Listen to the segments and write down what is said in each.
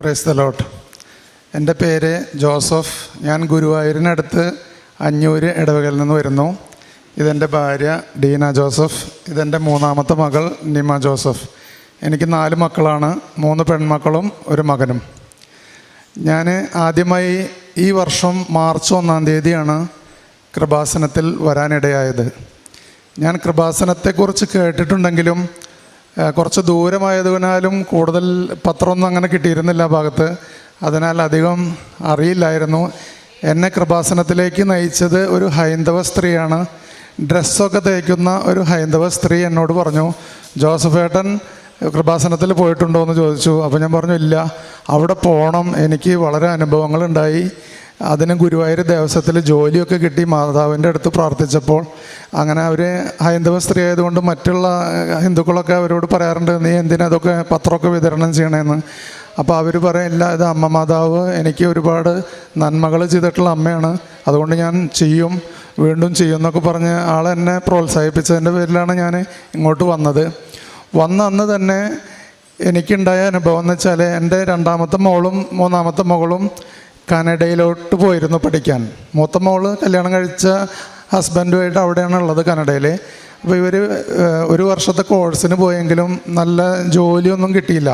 Praise the Lord. എൻ്റെ പേര് Joseph. ഞാൻ ഗുരുവായൂരിനടുത്ത് അഞ്ഞൂര് ഇടവകയിൽ നിന്ന് വരുന്നു. ഇതെൻ്റെ ഭാര്യ ഡീന ജോസഫ്. ഇതെൻ്റെ മൂന്നാമത്തെ മകൾ നിമ ജോസഫ്. എനിക്ക് 4 മക്കളാണ്, 3 പെൺമക്കളും ഒരു മകനും. ഞാൻ ആദ്യമായി ഈ വർഷം മാർച്ച് 1-ാം തീയതിയാണ് കൃപാസനത്തിൽ വരാനിടയായത്. ഞാൻ കൃപാസനത്തെക്കുറിച്ച് കേട്ടിട്ടുണ്ടെങ്കിലും കുറച്ച് ദൂരമായതിനാലും കൂടുതൽ പത്രമൊന്നും അങ്ങനെ കിട്ടിയിരുന്നില്ല ഭാഗത്ത്. അതിനാൽ അധികം അറിയില്ലായിരുന്നു. എന്നെ കൃപാസനത്തിലേക്ക് നയിച്ചത് ഒരു ഹൈന്ദവ സ്ത്രീയാണ്. ഡ്രസ്സൊക്കെ തയ്ക്കുന്ന ഒരു ഹൈന്ദവ സ്ത്രീ എന്നോട് പറഞ്ഞു, ജോസഫ് ഏട്ടൻ കൃപാസനത്തിൽ പോയിട്ടുണ്ടോ എന്ന് ചോദിച്ചു. അപ്പോൾ ഞാൻ പറഞ്ഞു ഇല്ല, അവിടെ പോകണം, എനിക്ക് വളരെ അനുഭവങ്ങളുണ്ടായി. അതിന് ഗുരുവായൂർ ദേവസ്വത്തിൽ ജോലിയൊക്കെ കിട്ടി. മാതാവിൻ്റെ അടുത്ത് പ്രാർത്ഥിച്ചപ്പോൾ അങ്ങനെ അവർ ഹൈന്ദവ സ്ത്രീ ആയതുകൊണ്ട് മറ്റുള്ള ഹിന്ദുക്കളൊക്കെ അവരോട് പറയാറുണ്ട്, നീ എന്തിനാ അതൊക്കെ പത്രമൊക്കെ വിതരണം ചെയ്യണമെന്ന്. അപ്പോൾ അവർ പറയില്ല, ഇത് അമ്മ മാതാവ് എനിക്ക് ഒരുപാട് നന്മകൾ ചെയ്തിട്ടുള്ള അമ്മയാണ്, അതുകൊണ്ട് ഞാൻ ചെയ്യും, വീണ്ടും ചെയ്യും എന്നൊക്കെ പറഞ്ഞ് ആളെന്നെ പ്രോത്സാഹിപ്പിച്ചതിൻ്റെ പേരിലാണ് ഞാൻ ഇങ്ങോട്ട് വന്നത്. അന്ന് തന്നെ എനിക്കുണ്ടായ അനുഭവം എന്ന് വെച്ചാൽ, എൻ്റെ 2ാമത്തെ മോളും 3ാമത്തെ മകളും കാനഡയിലോട്ട് പോയിരുന്നു പഠിക്കാൻ. മൂത്ത മോള് കല്യാണം കഴിച്ച ഹസ്ബൻഡുമായിട്ട് അവിടെയാണ് ഉള്ളത്, കാനഡയിൽ. അപ്പോൾ ഇവർ 1 വർഷത്തെ കോഴ്സിന് പോയെങ്കിലും നല്ല ജോലിയൊന്നും കിട്ടിയില്ല.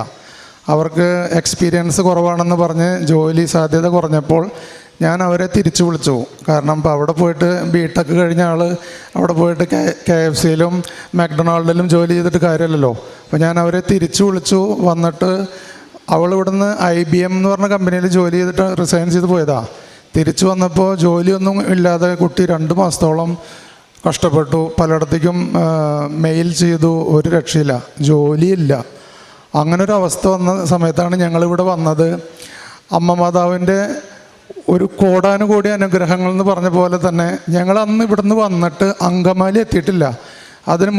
അവർക്ക് എക്സ്പീരിയൻസ് കുറവാണെന്ന് പറഞ്ഞ് ജോലി സാധ്യത കുറഞ്ഞപ്പോൾ ഞാൻ അവരെ തിരിച്ചു വിളിച്ചു. കാരണം ഇപ്പോൾ അവിടെ പോയിട്ട് ബിടെക് കഴിഞ്ഞ ആൾ അവിടെ പോയിട്ട് KFCയിലും മക്ഡൊണാൾഡിലും ജോലി ചെയ്തിട്ട് കാര്യമല്ലല്ലോ. അപ്പോൾ ഞാൻ അവരെ തിരിച്ചു വിളിച്ചു. വന്നിട്ട് അവൾ ഇവിടുന്ന് IBM എന്ന് പറഞ്ഞ കമ്പനിയിൽ ജോലി ചെയ്തിട്ട് റിസൈൻ ചെയ്ത് പോയതാ. തിരിച്ചു വന്നപ്പോൾ ജോലിയൊന്നും ഇല്ലാതെ കുട്ടി 2 മാസത്തോളം കഷ്ടപ്പെട്ടു. പലയിടത്തേക്കും മെയിൽ ചെയ്തു, ഒരു രക്ഷയില്ല, ജോലിയില്ല. അങ്ങനൊരു അവസ്ഥ വന്ന സമയത്താണ് ഞങ്ങളിവിടെ വന്നത്. അമ്മ മാതാവിൻ്റെ ഒരു കോടാനുകോടി അനുഗ്രഹങ്ങൾ എന്ന് പറഞ്ഞ പോലെ തന്നെ ഞങ്ങൾ അന്ന് ഇവിടുന്ന് വന്നിട്ട് അങ്കമാലി എത്തിയിട്ടില്ല. അതിന്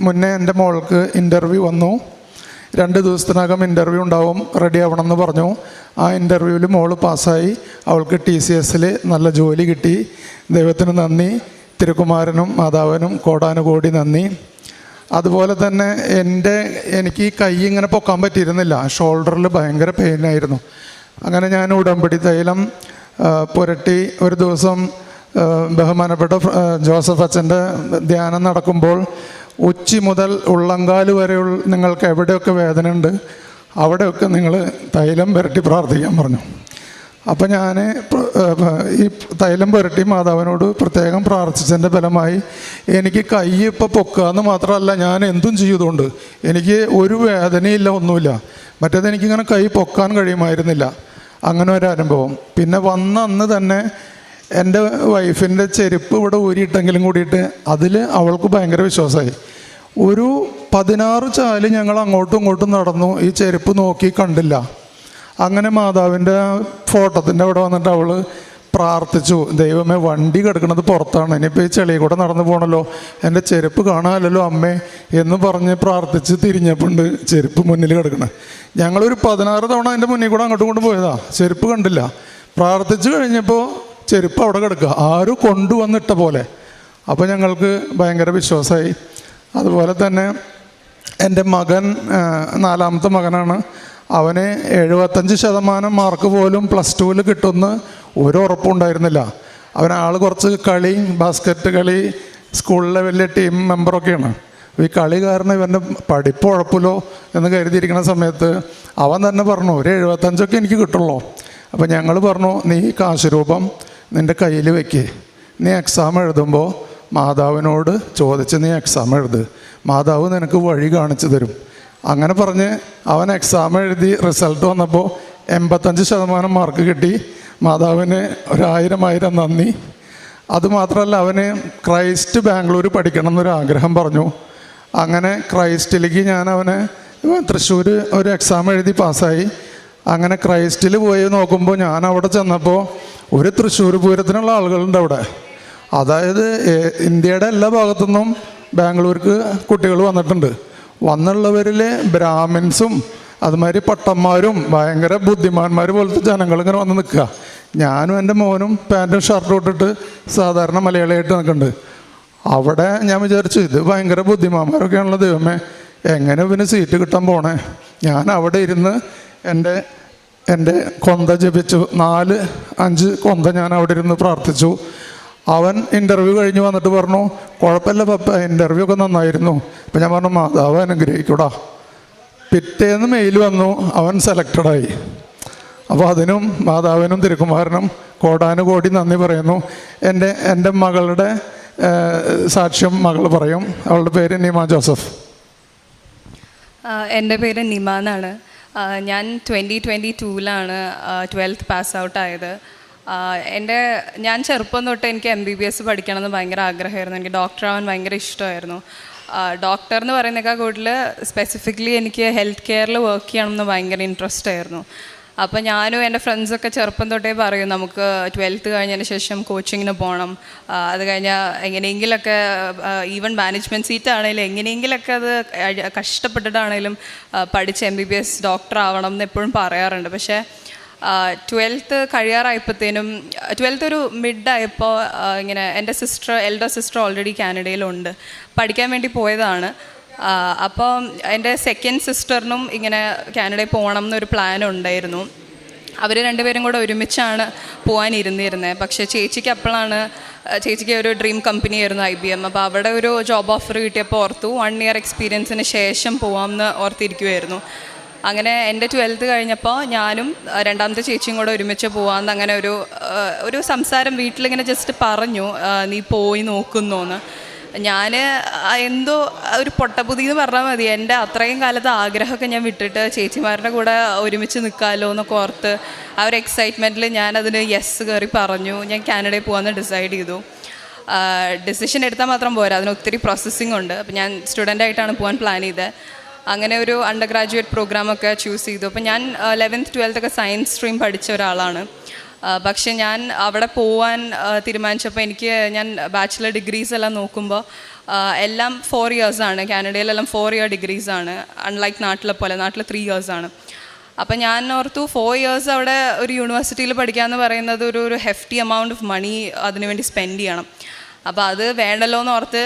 മുന്നേ എൻ്റെ മോൾക്ക് ഇൻ്റർവ്യൂ വന്നു. 2 ദിവസത്തിനകം ഇൻ്റർവ്യൂ ഉണ്ടാവും, റെഡി ആവണം എന്ന് പറഞ്ഞു. ആ ഇൻ്റർവ്യൂവിൽ മോള് പാസ്സായി. അവൾക്ക് TCSൽ നല്ല ജോലി കിട്ടി. ദൈവത്തിന് നന്ദി, തിരുക്കുമാരനും മാതാവിനും കോടാനുകോടി നന്ദി. അതുപോലെ തന്നെ എനിക്ക് ഈ കൈ ഇങ്ങനെ പൊക്കാൻ പറ്റിയിരുന്നില്ല, ഷോൾഡറിൽ ഭയങ്കര പെയിനായിരുന്നു. അങ്ങനെ ഞാൻ ഉടമ്പടി തൈലം പുരട്ടി ഒരു ദിവസം ബഹുമാനപ്പെട്ട ജോസഫ് അച്ഛൻ്റെ ധ്യാനം നടക്കുമ്പോൾ ഉച്ചി മുതൽ ഉള്ളങ്കാല് വരെയുള്ള നിങ്ങൾക്ക് എവിടെയൊക്കെ വേദന ഉണ്ട് അവിടെയൊക്കെ നിങ്ങൾ തൈലം പുരട്ടി പ്രാർത്ഥിക്കാൻ പറഞ്ഞു. അപ്പോൾ ഞാൻ ഈ തൈലം പുരട്ടി മാതാവിനോട് പ്രത്യേകം പ്രാർത്ഥിച്ചതിൻ്റെ ഫലമായി എനിക്ക് കൈ ഇപ്പോൾ പൊക്കുക എന്ന് മാത്രമല്ല, ഞാൻ എന്തും ചെയ്തുകൊണ്ട് എനിക്ക് ഒരു വേദനയില്ല, ഒന്നുമില്ല. മറ്റേത് എനിക്കിങ്ങനെ കൈ പൊക്കാൻ കഴിയുമായിരുന്നില്ല. അങ്ങനെ ഒരു അനുഭവം. പിന്നെ അന്ന് തന്നെ എൻ്റെ വൈഫിൻ്റെ ചെരുപ്പ് ഇവിടെ ഊരിയിട്ടെങ്കിലും കൂടിയിട്ട് അതിൽ അവൾക്ക് ഭയങ്കര വിശ്വാസമായി. ഒരു 16 ചാല് ഞങ്ങൾ അങ്ങോട്ടും ഇങ്ങോട്ടും നടന്നു, ഈ ചെരുപ്പ് നോക്കി കണ്ടില്ല. അങ്ങനെ മാതാവിൻ്റെ ഫോട്ടോത്തിൻ്റെ അവിടെ വന്നിട്ട് അവൾ പ്രാർത്ഥിച്ചു, ദൈവമേ വണ്ടി കിടക്കുന്നത് പുറത്താണ്, ഇനിയിപ്പോൾ ഈ ചെളിയിൽ കൂടെ നടന്നു പോകണമല്ലോ, എൻ്റെ ചെരുപ്പ് കാണാമല്ലോ അമ്മേ എന്ന് പറഞ്ഞ് പ്രാർത്ഥിച്ച് തിരിഞ്ഞപ്പോണ്ട് ചെരുപ്പ് മുന്നിൽ കിടക്കണം. ഞങ്ങളൊരു 16 തവണ അതിൻ്റെ മുന്നിൽ കൂടെ അങ്ങോട്ടും ഇങ്ങോട്ടും പോയതാ, ചെരുപ്പ് കണ്ടില്ല. പ്രാർത്ഥിച്ച് കഴിഞ്ഞപ്പോൾ ചെരുപ്പ് അവിടെ കിടക്കുക, ആരും കൊണ്ടുവന്നിട്ട പോലെ. അപ്പോൾ ഞങ്ങൾക്ക് ഭയങ്കര വിശ്വാസമായി. അതുപോലെ തന്നെ എൻ്റെ മകൻ 4ാമത്തെ മകനാണ്. അവന് 75% മാർക്ക് പോലും +2 കിട്ടുമെന്ന് ഒരു ഉറപ്പുണ്ടായിരുന്നില്ല. ആൾ കുറച്ച് കളി, ബാസ്ക്കറ്റ് കളി, സ്കൂളിലെ വലിയ ടീം മെമ്പറൊക്കെയാണ്. ഈ കളി കാരണം ഇവൻ്റെ പഠിപ്പ് ഉഴപ്പില്ലോ എന്ന് കരുതിയിരിക്കുന്ന സമയത്ത് അവൻ തന്നെ പറഞ്ഞു, ഒരു 75 എനിക്ക് കിട്ടുള്ളൂ. അപ്പോൾ ഞങ്ങൾ പറഞ്ഞു, നീ കാശ് രൂപം നിൻ്റെ കയ്യിൽ വെക്ക്, നീ എക്സാം എഴുതുമ്പോൾ മാതാവിനോട് ചോദിച്ച് നീ എക്സാം എഴുത്, മാതാവ് നിനക്ക് വഴി കാണിച്ചു തരും. അങ്ങനെ പറഞ്ഞ് അവൻ എക്സാം എഴുതി റിസൾട്ട് വന്നപ്പോൾ 85% മാർക്ക് കിട്ടി. മാതാവിന് 1000 നന്ദി. അതുമാത്രമല്ല, അവന് ക്രൈസ്റ്റ് ബാംഗ്ലൂർ പഠിക്കണം എന്നൊരു ആഗ്രഹം പറഞ്ഞു. അങ്ങനെ ക്രൈസ്റ്റിലേക്ക് അവന് തൃശ്ശൂർ ഒരു എക്സാം എഴുതി പാസ്സായി. അങ്ങനെ ക്രൈസ്റ്റിൽ പോയി നോക്കുമ്പോൾ ഞാൻ അവിടെ ചെന്നപ്പോൾ ഒരു തൃശ്ശൂർ പൂരത്തിനുള്ള ആളുകളുണ്ട് അവിടെ. അതായത് ഇന്ത്യയുടെ എല്ലാ ഭാഗത്തുനിന്നും ബാംഗ്ലൂർക്ക് കുട്ടികൾ വന്നിട്ടുണ്ട്. വന്നുള്ളവരിൽ ബ്രാഹ്മിൻസും അതുമാതിരി പട്ടന്മാരും ഭയങ്കര ബുദ്ധിമാന്മാർ പോലത്തെ ജനങ്ങളിങ്ങനെ വന്ന് നിൽക്കുക. ഞാനും എൻ്റെ മോനും പാൻറ്റും ഷർട്ടും ഇട്ടിട്ട് സാധാരണ മലയാളിയായിട്ട് നിൽക്കുന്നുണ്ട്. അവിടെ ഞാൻ വിചാരിച്ചു, ഇത് ഭയങ്കര ബുദ്ധിമാന്മാരൊക്കെയാണല്ലോ, ദൈവമേ എങ്ങനെ ഇവന് സീറ്റ് കിട്ടാൻ പോണേ. ഞാൻ അവിടെ ഇരുന്ന് എൻ്റെ എൻ്റെ കൊന്ത ജപിച്ചു. 4-5 കൊന്ത ഞാൻ അവിടെ ഇരുന്ന് പ്രാർത്ഥിച്ചു. അവൻ ഇൻ്റർവ്യൂ കഴിഞ്ഞ് വന്നിട്ട് പറഞ്ഞു, കുഴപ്പമില്ല പപ്പ, ഇൻ്റർവ്യൂ ഒക്കെ നന്നായിരുന്നു. അപ്പം ഞാൻ പറഞ്ഞു, മാതാവ് അനുഗ്രഹിക്കൂടാ. പിറ്റേന്ന് മെയിൽ വന്നു, അവൻ സെലക്റ്റഡായി. അപ്പോൾ അതിനും മാതാവിനും തിരുക്കുമാരനും കോടാനുകോടി നന്ദി പറയുന്നു. എൻ്റെ മകളുടെ സാക്ഷ്യം മകൾ പറയും. അവളുടെ പേര് നിമ ജോസഫ്. എൻ്റെ പേര് നിമ എന്നാണ്. ഞാൻ 2022 12th പാസ് ഔട്ട് ആയത്. ഞാൻ ചെറുപ്പം തൊട്ട് എനിക്ക് MBBS പഠിക്കണമെന്ന് ഭയങ്കര ആഗ്രഹമായിരുന്നു. എനിക്ക് ഡോക്ടറാവാൻ ഭയങ്കര ഇഷ്ടമായിരുന്നു. ഡോക്ടർ എന്ന് പറയുന്നതിനേക്കാൾ കൂടുതൽ സ്പെസിഫിക്കലി എനിക്ക് ഹെൽത്ത് കെയറിൽ വർക്ക് ചെയ്യണമെന്ന് ഭയങ്കര ഇൻട്രസ്റ്റ് ആയിരുന്നു. അപ്പോൾ ഞാനും എൻ്റെ ഫ്രണ്ട്സൊക്കെ ചെറുപ്പം തൊട്ടേ പറയും, നമുക്ക് 12th കഴിഞ്ഞതിന് ശേഷം കോച്ചിങ്ങിന് പോകണം, അത് കഴിഞ്ഞാൽ എങ്ങനെയെങ്കിലൊക്കെ ഈവൻ മാനേജ്മെൻറ്റ് സീറ്റ് ആണെങ്കിലും എങ്ങനെയെങ്കിലൊക്കെ അത് കഷ്ടപ്പെട്ടിട്ടാണെങ്കിലും പഠിച്ച് MBBS ഡോക്ടർ ആവണം എന്ന് എപ്പോഴും പറയാറുണ്ട്. പക്ഷേ 12th കഴിയാറായപ്പോഴത്തേനും 12th ഒരു മിഡായപ്പോൾ ഇങ്ങനെ എൻ്റെ എൽഡർ സിസ്റ്റർ ഓൾറെഡി കാനഡയിലുണ്ട്, പഠിക്കാൻ വേണ്ടി പോയതാണ്. അപ്പോൾ എൻ്റെ സെക്കൻഡ് സിസ്റ്ററിനും ഇങ്ങനെ കാനഡയിൽ പോകണം എന്നൊരു പ്ലാൻ ഉണ്ടായിരുന്നു. അവർ രണ്ടുപേരും കൂടെ ഒരുമിച്ചാണ് പോകാനിരുന്നിരുന്നത്. പക്ഷേ ചേച്ചിക്ക് ഒരു ഡ്രീം കമ്പനി ആയിരുന്നു IBM. അപ്പോൾ അവിടെ ഒരു ജോബ് ഓഫർ കിട്ടിയപ്പോൾ ഓർത്തു 1 year എക്സ്പീരിയൻസിന് ശേഷം പോകാമെന്ന് ഓർത്തിരിക്കുമായിരുന്നു. അങ്ങനെ എൻ്റെ 12th കഴിഞ്ഞപ്പോൾ ഞാനും രണ്ടാമത്തെ ചേച്ചിയും കൂടെ ഒരുമിച്ച് പോകാമെന്ന് അങ്ങനെ ഒരു സംസാരം വീട്ടിലിങ്ങനെ ജസ്റ്റ് പറഞ്ഞു, നീ പോയി നോക്കുന്നോന്ന്. ഞാൻ എന്തോ ഒരു പൊട്ടബുദ്ധി എന്ന് പറഞ്ഞാൽ മതി, എൻ്റെ അത്രയും കാലത്തെ ആഗ്രഹമൊക്കെ ഞാൻ വിട്ടിട്ട് ചേച്ചിമാരുടെ കൂടെ ഒരുമിച്ച് നിൽക്കാമല്ലോ എന്നൊക്കെ ഓർത്ത് ആ ഒരു എക്സൈറ്റ്മെൻറ്റിൽ ഞാനതിന് യെസ് കയറി പറഞ്ഞു. ഞാൻ കാനഡയിൽ പോകാമെന്ന് ഡിസൈഡ് ചെയ്തു. ഡിസിഷൻ എടുത്താൽ മാത്രം പോരാ, അതിന് ഒത്തിരി പ്രോസസ്സിംഗ് ഉണ്ട്. അപ്പോൾ ഞാൻ സ്റ്റുഡൻ്റായിട്ടാണ് പോകാൻ പ്ലാൻ ചെയ്തത്. അങ്ങനെ ഒരു അണ്ടർ ഗ്രാജുവേറ്റ് പ്രോഗ്രാമൊക്കെ ചൂസ് ചെയ്തു. അപ്പോൾ ഞാൻ 11th 12th ഒക്കെ സയൻസ് സ്ട്രീം പഠിച്ച ഒരാളാണ്. പക്ഷെ ഞാൻ അവിടെ പോവാൻ തീരുമാനിച്ചപ്പോൾ ഞാൻ ബാച്ചിലർ ഡിഗ്രീസ് എല്ലാം നോക്കുമ്പോൾ എല്ലാം 4 years ആണ്. കാനഡയിലെല്ലാം 4 year ഡിഗ്രീസാണ്, അൺലൈക്ക് നാട്ടിലെ പോലെ. നാട്ടിൽ 3 years ആണ്. അപ്പം ഞാൻ ഓർത്തു 4 years അവിടെ ഒരു യൂണിവേഴ്സിറ്റിയിൽ പഠിക്കാമെന്ന് പറയുന്നത് ഒരു ഹെഫ്റ്റി എമൗണ്ട് ഓഫ് മണി അതിനുവേണ്ടി സ്പെൻഡ് ചെയ്യണം. അപ്പോൾ അത് വേണ്ടല്ലോ എന്ന് ഓർത്ത്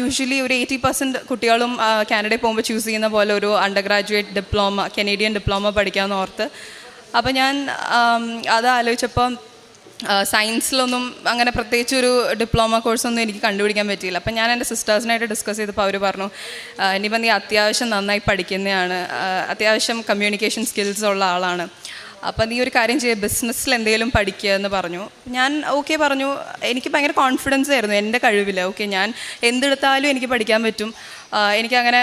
യൂഷ്വലി ഒരു 80% കുട്ടികളും കാനഡയിൽ പോകുമ്പോൾ ചൂസ് ചെയ്യുന്ന പോലെ ഒരു undergraduate diploma, Canadian diploma പഠിക്കാമെന്ന് ഓർത്ത്. അപ്പോൾ ഞാൻ അത് ആലോചിച്ചപ്പോൾ സയൻസിലൊന്നും അങ്ങനെ പ്രത്യേകിച്ച് ഒരു ഡിപ്ലോമ കോഴ്സൊന്നും എനിക്ക് കണ്ടുപിടിക്കാൻ പറ്റിയില്ല. അപ്പം ഞാൻ എൻ്റെ സിസ്റ്റേഴ്സിനായിട്ട് ഡിസ്കസ് ചെയ്തപ്പോൾ അവർ പറഞ്ഞു, ഇനിയിപ്പോൾ നീ അത്യാവശ്യം നന്നായി പഠിക്കുന്നതാണ്, അത്യാവശ്യം കമ്മ്യൂണിക്കേഷൻ സ്കിൽസ് ഉള്ള ആളാണ്, അപ്പം നീ ഒരു കാര്യം ചെയ്യുക, ബിസിനസ്സിൽ എന്തെങ്കിലും പഠിക്കുക എന്ന് പറഞ്ഞു. ഞാൻ ഓക്കെ പറഞ്ഞു. എനിക്ക് ഭയങ്കര കോൺഫിഡൻസ് ആയിരുന്നു എൻ്റെ കഴിവിൽ. ഓക്കെ, ഞാൻ എന്തെടുത്താലും എനിക്ക് പഠിക്കാൻ പറ്റും. എനിക്കങ്ങനെ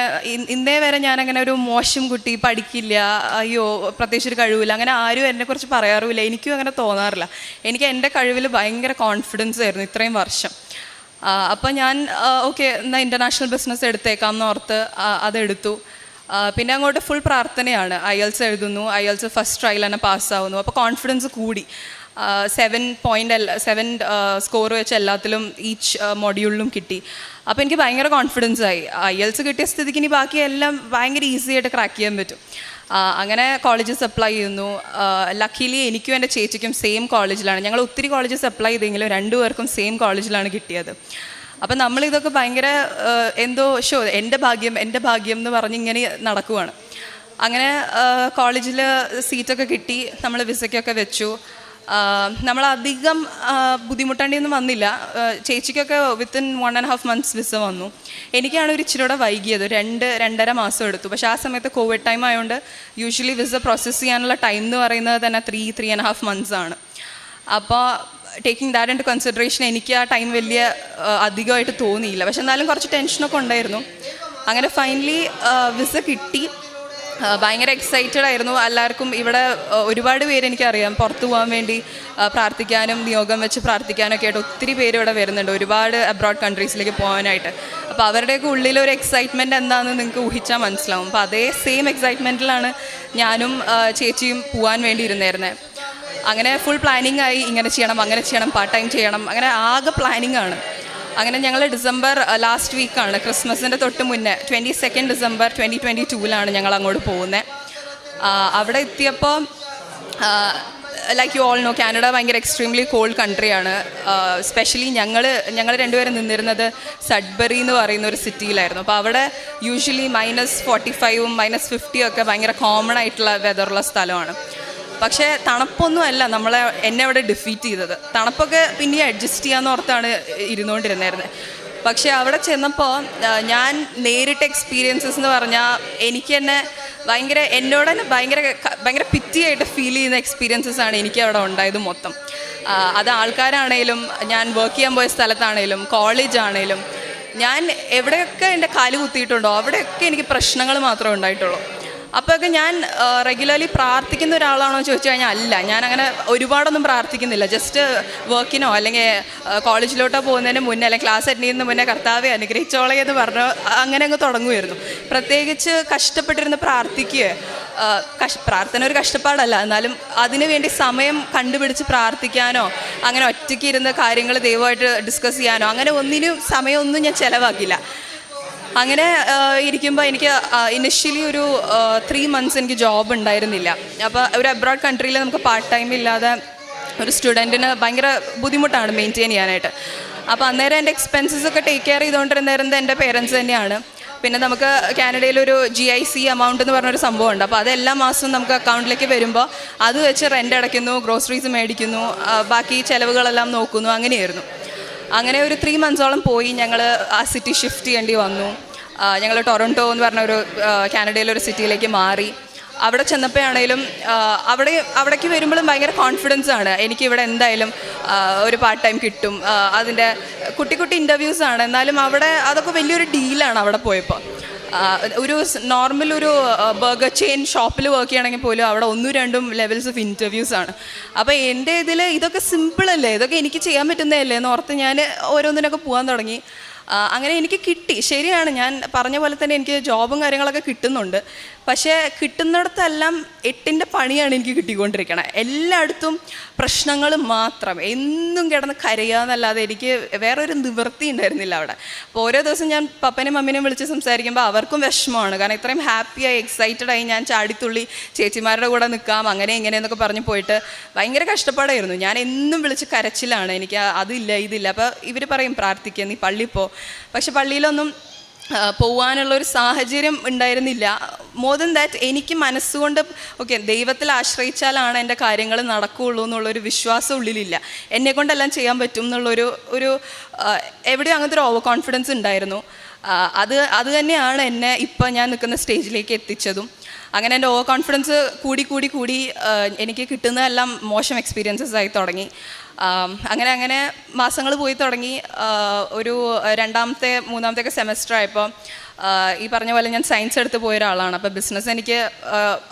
ഇന്നേ വരെ ഞാനങ്ങനെ ഒരു മോശം കുട്ടി, പഠിക്കില്ല, അയ്യോ പ്രത്യേകിച്ച് ഒരു കഴിവില്ല, അങ്ങനെ ആരും എന്നെക്കുറിച്ച് പറയാറുമില്ല. എനിക്കും അങ്ങനെ തോന്നാറില്ല. എനിക്ക് എൻ്റെ കഴിവിൽ ഭയങ്കര കോൺഫിഡൻസ് ആയിരുന്നു ഇത്രയും വർഷം. അപ്പം ഞാൻ ഓക്കെ എന്നാൽ ഇൻ്റർനാഷണൽ ബിസിനസ് എടുത്തേക്കാം എന്നോർത്ത് അതെടുത്തു. പിന്നെ അങ്ങോട്ട് ഫുൾ പ്രാർത്ഥനയാണ്. IELTS എഴുതുന്നു, IELTS ഫസ്റ്റ് ട്രയൽ തന്നെ പാസ്സാവുന്നു. അപ്പോൾ കോൺഫിഡൻസ് കൂടി. 7 സ്കോർ വെച്ച് എല്ലാത്തിലും ഈച്ച് മൊഡ്യൂളിലും കിട്ടി. അപ്പോൾ എനിക്ക് ഭയങ്കര കോൺഫിഡൻസ് ആയി. IELTS കിട്ടിയ സ്ഥിതിക്ക് ഇനി ബാക്കി എല്ലാം ഭയങ്കര ഈസി ആയിട്ട് ക്രാക്ക് ചെയ്യാൻ പറ്റും. അങ്ങനെ കോളേജസ് അപ്ലൈ ചെയ്യുന്നു. ലക്കിലി എനിക്കും എൻ്റെ ചേച്ചിക്കും സെയിം കോളേജിലാണ്. ഞങ്ങൾ ഒത്തിരി കോളേജസ് അപ്ലൈ ചെയ്തെങ്കിലും 2 പേർക്കും സെയിം കോളേജിലാണ് കിട്ടിയത്. അപ്പം നമ്മളിതൊക്കെ ഭയങ്കര എന്തോ എൻ്റെ ഭാഗ്യം എന്ന് പറഞ്ഞ് ഇങ്ങനെ നടക്കുവാണ്. അങ്ങനെ കോളേജിൽ സീറ്റൊക്കെ കിട്ടി, നമ്മൾ വിസയ്ക്കൊക്കെ വെച്ചു. നമ്മളധികം ബുദ്ധിമുട്ടേണ്ടിയൊന്നും വന്നില്ല. ചേച്ചിക്കൊക്കെ വിത്തിൻ 1.5 months വിസ വന്നു. എനിക്കാണ് ഒരു ഇച്ചിരി കൂടെ വൈകിയത്, 2-2.5 മാസം എടുത്തു. പക്ഷേ ആ സമയത്ത് കോവിഡ് ടൈം ആയതുകൊണ്ട് യൂഷ്വലി വിസ പ്രോസസ്സ് ചെയ്യാനുള്ള ടൈം എന്ന് പറയുന്നത് തന്നെ 3.5 months ആണ്. അപ്പോൾ taking that into consideration എനിക്ക് ആ ടൈം വലിയ അധികമായിട്ട് തോന്നിയില്ല. പക്ഷെ എന്നാലും കുറച്ച് ടെൻഷനൊക്കെ ഉണ്ടായിരുന്നു. അങ്ങനെ ഫൈനലി വിസ കിട്ടി. ഭയങ്കര എക്സൈറ്റഡ് ആയിരുന്നു. എല്ലാവർക്കും ഇവിടെ ഒരുപാട് പേര് എനിക്കറിയാം പുറത്തു പോകാൻ വേണ്ടി പ്രാർത്ഥിക്കാനും നിയോഗം വെച്ച് പ്രാർത്ഥിക്കാനൊക്കെ ആയിട്ട് ഒത്തിരി പേര് ഇവിടെ വരുന്നുണ്ട്, ഒരുപാട് അബ്രോഡ് കൺട്രീസിലേക്ക് പോകാനായിട്ട്. അപ്പോൾ അവരുടെയൊക്കെ ഉള്ളിലൊരു എക്സൈറ്റ്മെൻറ്റ് എന്താണെന്ന് നിങ്ങൾക്ക് ഊഹിച്ചാൽ മനസ്സിലാവും. അപ്പോൾ അതേ സെയിം എക്സൈറ്റ്മെൻറ്റിലാണ് ഞാനും ചേച്ചിയും പോകാൻ വേണ്ടി ഇരുന്നായിരുന്നത്. അങ്ങനെ ഫുൾ പ്ലാനിങ് ആയി, ഇങ്ങനെ ചെയ്യണം അങ്ങനെ ചെയ്യണം, പാർട്ട് ടൈം ചെയ്യണം, അങ്ങനെ ആകെ പ്ലാനിങ് ആണ്. അങ്ങനെ ഞങ്ങൾ ഡിസംബർ ലാസ്റ്റ് വീക്കാണ്, ക്രിസ്മസിൻ്റെ തൊട്ട് മുന്നേ 22 December 2022 ഞങ്ങൾ അങ്ങോട്ട് പോകുന്നത്. അവിടെ എത്തിയപ്പോൾ like you all no, Canada ഭയങ്കര എക്സ്ട്രീംലി കോൾഡ് കൺട്രിയാണ്. സ്പെഷ്യലി ഞങ്ങൾ രണ്ടുപേരും നിന്നിരുന്നത് സഡ്ബറി എന്ന് പറയുന്ന ഒരു സിറ്റിയിലായിരുന്നു. അപ്പോൾ അവിടെ യൂഷ്വലി -45 -50 ഒക്കെ ഭയങ്കര കോമൺ ആയിട്ടുള്ള വെതറുള്ള സ്ഥലമാണ്. പക്ഷേ തണുപ്പൊന്നും അല്ല എന്നെ അവിടെ ഡിഫീറ്റ് ചെയ്തത്. തണുപ്പൊക്കെ പിന്നെ അഡ്ജസ്റ്റ് ചെയ്യാമെന്ന് ഓർത്താണ് ഇരുന്നുകൊണ്ടിരുന്നായിരുന്നത്. പക്ഷേ അവിടെ ചെന്നപ്പോൾ ഞാൻ നേരിട്ട എക്സ്പീരിയൻസസ് എന്ന് പറഞ്ഞാൽ എനിക്ക് തന്നെ എന്നോട് തന്നെ ഭയങ്കര പിറ്റിയായിട്ട് ഫീൽ ചെയ്യുന്ന എക്സ്പീരിയൻസസ് ആണ് എനിക്ക് അവിടെ ഉണ്ടായത് മൊത്തം. അത് ആൾക്കാരാണേലും, ഞാൻ വർക്ക് ചെയ്യാൻ പോയ സ്ഥലത്താണേലും, കോളേജാണേലും, ഞാൻ എവിടെയൊക്കെ എൻ്റെ കാല് കുത്തിയിട്ടുണ്ടോ അവിടെയൊക്കെ എനിക്ക് പ്രശ്നങ്ങൾ മാത്രമേ ഉണ്ടായിട്ടുള്ളൂ. അപ്പോഴൊക്കെ ഞാൻ റെഗുലർലി പ്രാർത്ഥിക്കുന്ന ഒരാളാണോ എന്ന് ചോദിച്ചു കഴിഞ്ഞാൽ അല്ല. ഞാനങ്ങനെ ഒരുപാടൊന്നും പ്രാർത്ഥിക്കുന്നില്ല. ജസ്റ്റ് വർക്കിനോ അല്ലെങ്കിൽ കോളേജിലോട്ടോ പോകുന്നതിന് മുന്നേ അല്ലെങ്കിൽ ക്ലാസ് അറ്റൻഡ് ചെയ്യുന്നതിന് മുന്നേ കർത്താവെ അനുഗ്രഹിച്ചോളെ എന്ന് പറഞ്ഞ് അങ്ങനെ അങ്ങ് തുടങ്ങുമായിരുന്നു. പ്രത്യേകിച്ച് കഷ്ടപ്പെട്ടിരുന്ന് പ്രാർത്ഥിക്കുക. പ്രാർത്ഥന ഒരു കഷ്ടപ്പാടല്ല, എന്നാലും അതിനു വേണ്ടി സമയം കണ്ടുപിടിച്ച് പ്രാർത്ഥിക്കാനോ അങ്ങനെ ഒറ്റയ്ക്ക് ഇരുന്ന് കാര്യങ്ങൾ ദൈവമായിട്ട് ഡിസ്കസ് ചെയ്യാനോ അങ്ങനെ ഒന്നിനും സമയമൊന്നും ഞാൻ ചിലവാക്കില്ല. അങ്ങനെ ഇരിക്കുമ്പോൾ എനിക്ക് ഇനിഷ്യലി ഒരു 3 months എനിക്ക് ജോബ് ഉണ്ടായിരുന്നില്ല. അപ്പോൾ ഒരു അബ്രോഡ് കൺട്രിയിൽ നമുക്ക് പാർട്ട് ടൈം ഇല്ലാതെ ഒരു സ്റ്റുഡൻറ്റിന് ഭയങ്കര ബുദ്ധിമുട്ടാണ് മെയിൻറ്റെയിൻ ചെയ്യാനായിട്ട്. അപ്പോൾ അന്നേരം എൻ്റെ എക്സ്പെൻസസ് ഒക്കെ ടേക്ക് കെയർ ചെയ്തുകൊണ്ടിരുന്നത് എൻ്റെ പേരൻസ് തന്നെയാണ്. പിന്നെ നമുക്ക് കാനഡയിലൊരു GIC എമൗണ്ട് എന്ന് പറഞ്ഞൊരു സംഭവമുണ്ട്. അപ്പോൾ അത് എല്ലാ മാസവും നമുക്ക് അക്കൗണ്ടിലേക്ക് വരുമ്പോൾ അത് വെച്ച് റെൻ്റ് അടയ്ക്കുന്നു, ഗ്രോസറീസ് മേടിക്കുന്നു, ബാക്കി ചിലവുകളെല്ലാം നോക്കുന്നു. അങ്ങനെയായിരുന്നു. അങ്ങനെ ഒരു 3 months പോയി. ഞങ്ങൾ ആ സിറ്റി ഷിഫ്റ്റ് ചെയ്യേണ്ടി വന്നു. ഞങ്ങൾ ടൊറൻറ്റോ എന്ന് പറഞ്ഞൊരു കാനഡയിലൊരു സിറ്റിയിലേക്ക് മാറി. അവിടെ ചെന്നപ്പോഴാണേലും അവിടേക്ക് വരുമ്പോഴും ഭയങ്കര കോൺഫിഡൻസ് ആണ്. എനിക്കിവിടെ എന്തായാലും ഒരു പാർട്ട് ടൈം കിട്ടും. അതിൻ്റെ കുട്ടി ഇൻ്റർവ്യൂസാണ്, എന്നാലും അവിടെ അതൊക്കെ വലിയൊരു ഡീലാണ്. അവിടെ പോയപ്പോൾ ഒരു നോർമൽ ഒരു ബർഗർ ചെയിൻ ഷോപ്പിൽ വർക്ക് ചെയ്യണമെങ്കിൽ പോലും അവിടെ 1-2 ലെവൽസ് ഓഫ് ഇൻ്റർവ്യൂസാണ്. അപ്പോൾ എൻ്റെ ഇതൊക്കെ സിമ്പിളല്ലേ, ഇതൊക്കെ എനിക്ക് ചെയ്യാൻ പറ്റുന്നതല്ലേ എന്ന് ഓർത്ത് ഞാൻ ഓരോന്നിനൊക്കെ പോകാൻ തുടങ്ങി. അങ്ങനെ എനിക്ക് കിട്ടി. ശരിയാണ്, ഞാൻ പറഞ്ഞ പോലെ തന്നെ എനിക്ക് ജോബും കാര്യങ്ങളൊക്കെ കിട്ടുന്നുണ്ട്. പക്ഷേ കിട്ടുന്നിടത്തെല്ലാം 8ൻ്റെ പണിയാണ് എനിക്ക് കിട്ടിക്കൊണ്ടിരിക്കണം. എല്ലായിടത്തും പ്രശ്നങ്ങൾ മാത്രം, എന്നും കിടന്ന് കരയാന്നല്ലാതെ എനിക്ക് വേറൊരു നിവൃത്തി ഉണ്ടായിരുന്നില്ല അവിടെ. അപ്പോൾ ഓരോ ദിവസം ഞാൻ പപ്പനെയും മമ്മിനെയും വിളിച്ച് സംസാരിക്കുമ്പോൾ അവർക്കും വിഷമമാണ്. കാരണം ഇത്രയും ഹാപ്പിയായി എക്സൈറ്റഡായി ഞാൻ ചാടിത്തുള്ളി ചേച്ചിമാരുടെ കൂടെ നിൽക്കാം അങ്ങനെ ഇങ്ങനെയെന്നൊക്കെ പറഞ്ഞ് പോയിട്ട് ഭയങ്കര കഷ്ടപ്പാടായിരുന്നു. ഞാൻ എന്നും വിളിച്ച് കരച്ചിലാണ്, എനിക്ക് അതില്ല ഇതില്ല. അപ്പോൾ ഇവർ പറയും പ്രാർത്ഥിക്കുക, നീ പള്ളിയിൽ പോ. പക്ഷെ പള്ളിയിലൊന്നും പോവാനുള്ളൊരു സാഹചര്യം ഉണ്ടായിരുന്നില്ല. മോർ ദൻ ദാറ്റ് എനിക്ക് മനസ്സുകൊണ്ട് ഓക്കെ ദൈവത്തിൽ ആശ്രയിച്ചാലാണ് എൻ്റെ കാര്യങ്ങൾ നടക്കുകയുള്ളൂ എന്നുള്ളൊരു വിശ്വാസം ഉള്ളിലില്ല. എന്നെക്കൊണ്ടെല്ലാം ചെയ്യാൻ പറ്റും എന്നുള്ളൊരു എവിടെയും അങ്ങനത്തെ ഒരു ഓവർ കോൺഫിഡൻസ് ഉണ്ടായിരുന്നു. അത് തന്നെയാണ് എന്നെ ഇപ്പം ഞാൻ നിൽക്കുന്ന സ്റ്റേജിലേക്ക് എത്തിച്ചതും. അങ്ങനെ എൻ്റെ ഓവർ കോൺഫിഡൻസ് കൂടി എനിക്ക് കിട്ടുന്നതെല്ലാം മോശം എക്സ്പീരിയൻസസ് ആയി തുടങ്ങി. അങ്ങനെ മാസങ്ങൾ പോയി തുടങ്ങി. ഒരു 2-3 സെമസ്റ്റർ ആയപ്പോൾ ഈ പറഞ്ഞ പോലെ ഞാൻ സയൻസ് എടുത്ത് പോയ ഒരാളാണ്. അപ്പോൾ ബിസിനസ് എനിക്ക്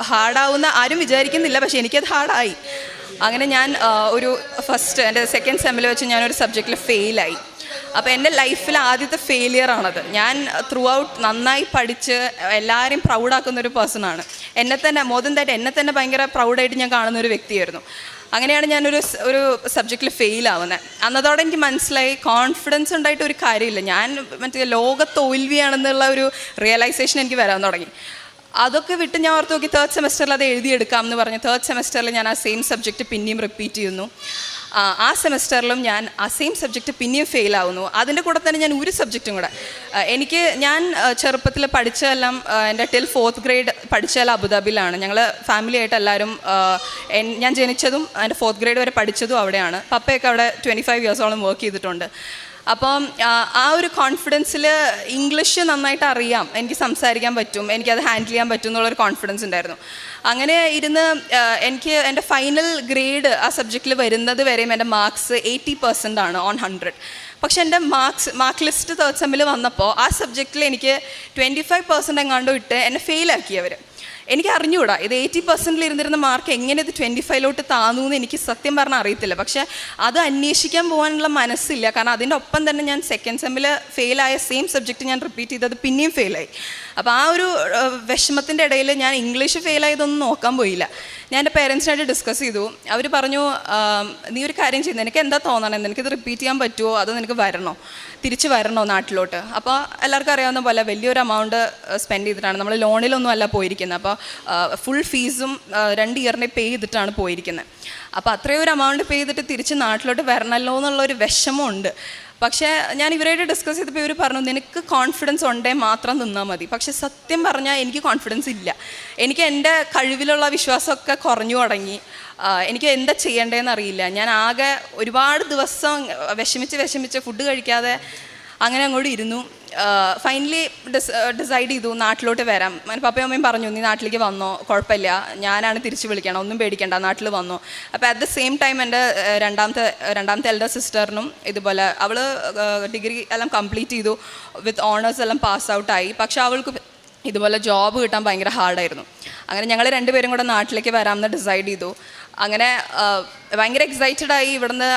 ഹാർഡാവുന്ന ആരും വിചാരിക്കുന്നില്ല, പക്ഷേ എനിക്കത് ഹാർഡായി. അങ്ങനെ ഞാൻ എൻ്റെ 2nd സെമ്മിൽ വെച്ച് ഞാനൊരു സബ്ജക്റ്റിൽ ഫെയിലായി. അപ്പോൾ എൻ്റെ ലൈഫിൽ ആദ്യത്തെ ഫെയിലിയറാണത്. ഞാൻ ത്രൂ ഔട്ട് നന്നായി പഠിച്ച് എല്ലാവരെയും പ്രൗഡാക്കുന്നൊരു പേഴ്സണാണ്. മോർ ദൻ ദാറ്റ് എന്നെ തന്നെ ഭയങ്കര പ്രൗഡായിട്ട് ഞാൻ കാണുന്നൊരു വ്യക്തിയായിരുന്നു. അങ്ങനെയാണ് ഞാനൊരു സബ്ജക്റ്റിൽ ഫെയിലാവുന്നത്. അന്നതോടെ എനിക്ക് മനസ്സിലായി കോൺഫിഡൻസ് ഉണ്ടായിട്ട് ഒരു കാര്യമില്ല. ഞാൻ ലോക തോൽവിയാണെന്നുള്ള ഒരു റിയലൈസേഷൻ എനിക്ക് വരാൻ തുടങ്ങി. അതൊക്കെ വിട്ട് ഞാൻ ഓർത്ത് നോക്കി 3rd സെമസ്റ്ററിൽ അത് എഴുതിയെടുക്കാം എന്ന് പറഞ്ഞ് 3rd സെമസ്റ്ററിൽ ഞാൻ ആ സെയിം സബ്ജക്റ്റ് പിന്നെയും റിപ്പീറ്റ് ചെയ്യുന്നു. ആ സെമസ്റ്ററിലും ഞാൻ ആ സെയിം സബ്ജക്റ്റ് പിന്നെയും ഫെയിലാവുന്നു. അതിൻ്റെ കൂടെ തന്നെ ഞാൻ ഒരു സബ്ജക്റ്റും കൂടെ ഞാൻ ചെറുപ്പത്തിൽ പഠിച്ചതെല്ലാം എൻ്റെ ടിൽ 4th grade പഠിച്ചതെല്ലാം അബുദാബിയിലാണ്. ഞങ്ങൾ ഫാമിലി ആയിട്ട് എല്ലാവരും ഞാൻ ജനിച്ചതും എൻ്റെ 4th grade വരെ പഠിച്ചതും അവിടെയാണ്. പപ്പയൊക്കെ അവിടെ 25 years വർക്ക് ചെയ്തിട്ടുണ്ട്. അപ്പം ആ ഒരു കോൺഫിഡൻസിൽ ഇംഗ്ലീഷ് നന്നായിട്ട് അറിയാം, എനിക്ക് സംസാരിക്കാൻ പറ്റും, എനിക്കത് ഹാൻഡിൽ ചെയ്യാൻ പറ്റും എന്നുള്ളൊരു കോൺഫിഡൻസ് ഉണ്ടായിരുന്നു. അങ്ങനെ ഇരുന്ന് എനിക്ക് എൻ്റെ ഫൈനൽ ഗ്രേഡ് ആ സബ്ജക്റ്റിൽ വരുന്നത് വരെയും എൻ്റെ മാർക്സ് 80% ആണ് on 100. പക്ഷെ എൻ്റെ മാർക്ക് ലിസ്റ്റ് 3rd സെമ്മിൽ വന്നപ്പോൾ ആ സബ്ജക്റ്റിൽ എനിക്ക് 25% എങ്ങാണ്ടോ ഇട്ട് എന്നെ ഫെയിലാക്കിയവർ. എനിക്ക് അറിഞ്ഞുകൂടാ ഇത് 80% ഇരുന്നിരുന്ന മാർക്ക് എങ്ങനെ ഇത് 25 താന്നു എന്ന് എനിക്ക് സത്യം പറഞ്ഞാൽ അറിയത്തില്ല. പക്ഷേ അത് അന്വേഷിക്കാൻ പോകാനുള്ള മനസ്സില്ല. കാരണം അതിൻ്റെ ഒപ്പം തന്നെ ഞാൻ 2nd സെമ്മിൽ ഫെയിലായ സെയിം സബ്ജക്റ്റ് ഞാൻ റിപ്പീറ്റ് ചെയ്തത് പിന്നെയും ഫെയിലായി. അപ്പോൾ ആ ഒരു വിഷമത്തിൻ്റെ ഇടയിൽ ഞാൻ ഇംഗ്ലീഷ് ഫെയിലായതൊന്നും നോക്കാൻ പോയില്ല. ഞാൻ എൻ്റെ പേരൻസിനായിട്ട് ഡിസ്കസ് ചെയ്തു. അവർ പറഞ്ഞു നീ ഒരു കാര്യം ചെയ്യുന്നത്, എനിക്ക് എന്താ തോന്നണം, നിനക്കിത് റിപ്പീറ്റ് ചെയ്യാൻ പറ്റുമോ അതോ നിനക്ക് തിരിച്ച് വരണോ നാട്ടിലോട്ട്. അപ്പോൾ എല്ലാവർക്കും അറിയാവുന്ന പോലെ വലിയൊരു എമൗണ്ട് സ്പെൻഡ് ചെയ്തിട്ടാണ് നമ്മൾ ലോണിലൊന്നും അല്ല പോയിരിക്കുന്നത്. അപ്പോൾ ഫുൾ ഫീസും 2 ഇയറിനെ പേ ചെയ്തിട്ടാണ് പോയിരിക്കുന്നത്. അപ്പോൾ അത്രയും ഒരു എമൗണ്ട് പേ ചെയ്തിട്ട് തിരിച്ച് നാട്ടിലോട്ട് വരണമല്ലോ എന്നുള്ളൊരു വിഷമമുണ്ട്. പക്ഷേ ഞാൻ ഇവരായിട്ട് ഡിസ്കസ് ചെയ്തപ്പോൾ ഇവർ പറഞ്ഞു നിനക്ക് കോൺഫിഡൻസ് ഉണ്ടേ മാത്രം നിന്നാൽ മതി. പക്ഷെ സത്യം പറഞ്ഞാൽ എനിക്ക് കോൺഫിഡൻസ് ഇല്ല. എനിക്ക് എൻ്റെ കഴിവിലുള്ള വിശ്വാസമൊക്കെ കുറഞ്ഞു തുടങ്ങി. എനിക്ക് എന്താ ചെയ്യേണ്ടതെന്ന് അറിയില്ല. ഞാൻ ആകെ ഒരുപാട് ദിവസം വിഷമിച്ച് ഫുഡ് കഴിക്കാതെ അങ്ങനെ അങ്ങോട്ട് ഇരുന്നു. ഫൈനലി ഡിസൈഡ് ചെയ്തു നാട്ടിലോട്ട് വരാം. പപ്പയും അമ്മയും പറഞ്ഞു നീ നാട്ടിലേക്ക് വന്നോ, കുഴപ്പമില്ല, ഞാനാണ് തിരിച്ച് വിളിക്കണം, ഒന്നും പേടിക്കണ്ട, നാട്ടിൽ വന്നോ. അപ്പോൾ അറ്റ് ദ സെയിം ടൈം എൻ്റെ രണ്ടാമത്തെ എൽഡർ സിസ്റ്ററിനും ഇതുപോലെ അവൾ ഡിഗ്രി എല്ലാം കംപ്ലീറ്റ് ചെയ്തു, വിത്ത് ഓണേഴ്സ് എല്ലാം പാസ് ഔട്ടായി. പക്ഷെ അവൾക്ക് ഇതുപോലെ ജോബ് കിട്ടാൻ ഭയങ്കര ഹാർഡായിരുന്നു. അങ്ങനെ ഞങ്ങൾ രണ്ടുപേരും കൂടെ നാട്ടിലേക്ക് വരാമെന്ന് ഡിസൈഡ് ചെയ്തു. അങ്ങനെ ഭയങ്കര എക്സൈറ്റഡായി ഇവിടുന്ന്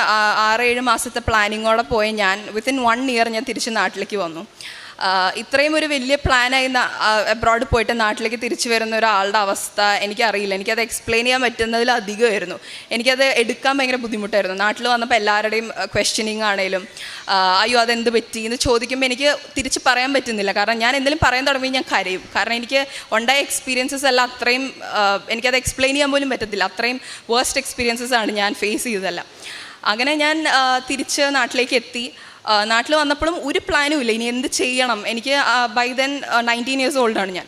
6-7 മാസത്തെ പ്ലാനിങ്ങോടെ പോയി ഞാൻ വിത്തിൻ 1 ഇയർ ഞാൻ തിരിച്ച് നാട്ടിലേക്ക് വന്നു. ഇത്രയും ഒരു വലിയ പ്ലാനായി അബ്രോഡ് പോയിട്ട് നാട്ടിലേക്ക് തിരിച്ചു വരുന്ന ഒരാളുടെ അവസ്ഥ എനിക്കറിയില്ല. എനിക്കത് എക്സ്പ്ലെയിൻ ചെയ്യാൻ പറ്റുന്നതിലധികമായിരുന്നു. എനിക്കത് എടുക്കാൻ ഭയങ്കര ബുദ്ധിമുട്ടായിരുന്നു. നാട്ടിൽ വന്നപ്പോൾ എല്ലാവരുടെയും ക്വസ്റ്റ്യനിങ് ആണേലും അയ്യോ അതെന്ത് പറ്റി എന്ന് ചോദിക്കുമ്പോൾ എനിക്ക് തിരിച്ച് പറയാൻ പറ്റുന്നില്ല. കാരണം ഞാൻ എന്തെങ്കിലും പറയാൻ തുടങ്ങി ഞാൻ കരയും. കാരണം എനിക്ക് ഉണ്ടായ എക്സ്പീരിയൻസസ് എല്ലാം അത്രയും എനിക്കത് എക്സ്പ്ലെയിൻ ചെയ്യാൻ പോലും പറ്റത്തില്ല. അത്രയും വേർസ്റ്റ് എക്സ്പീരിയൻസസ് ആണ് ഞാൻ ഫേസ് ചെയ്തതെല്ലാം. അങ്ങനെ ഞാൻ തിരിച്ച് നാട്ടിലേക്ക് എത്തി. നാട്ടിൽ വന്നപ്പോഴും ഒരു പ്ലാനും ഇല്ല ഇനി എന്ത് ചെയ്യണം. എനിക്ക് ബൈ ദെൻ 19 ഇയേഴ്സ് ഓൾഡാണ് ഞാൻ.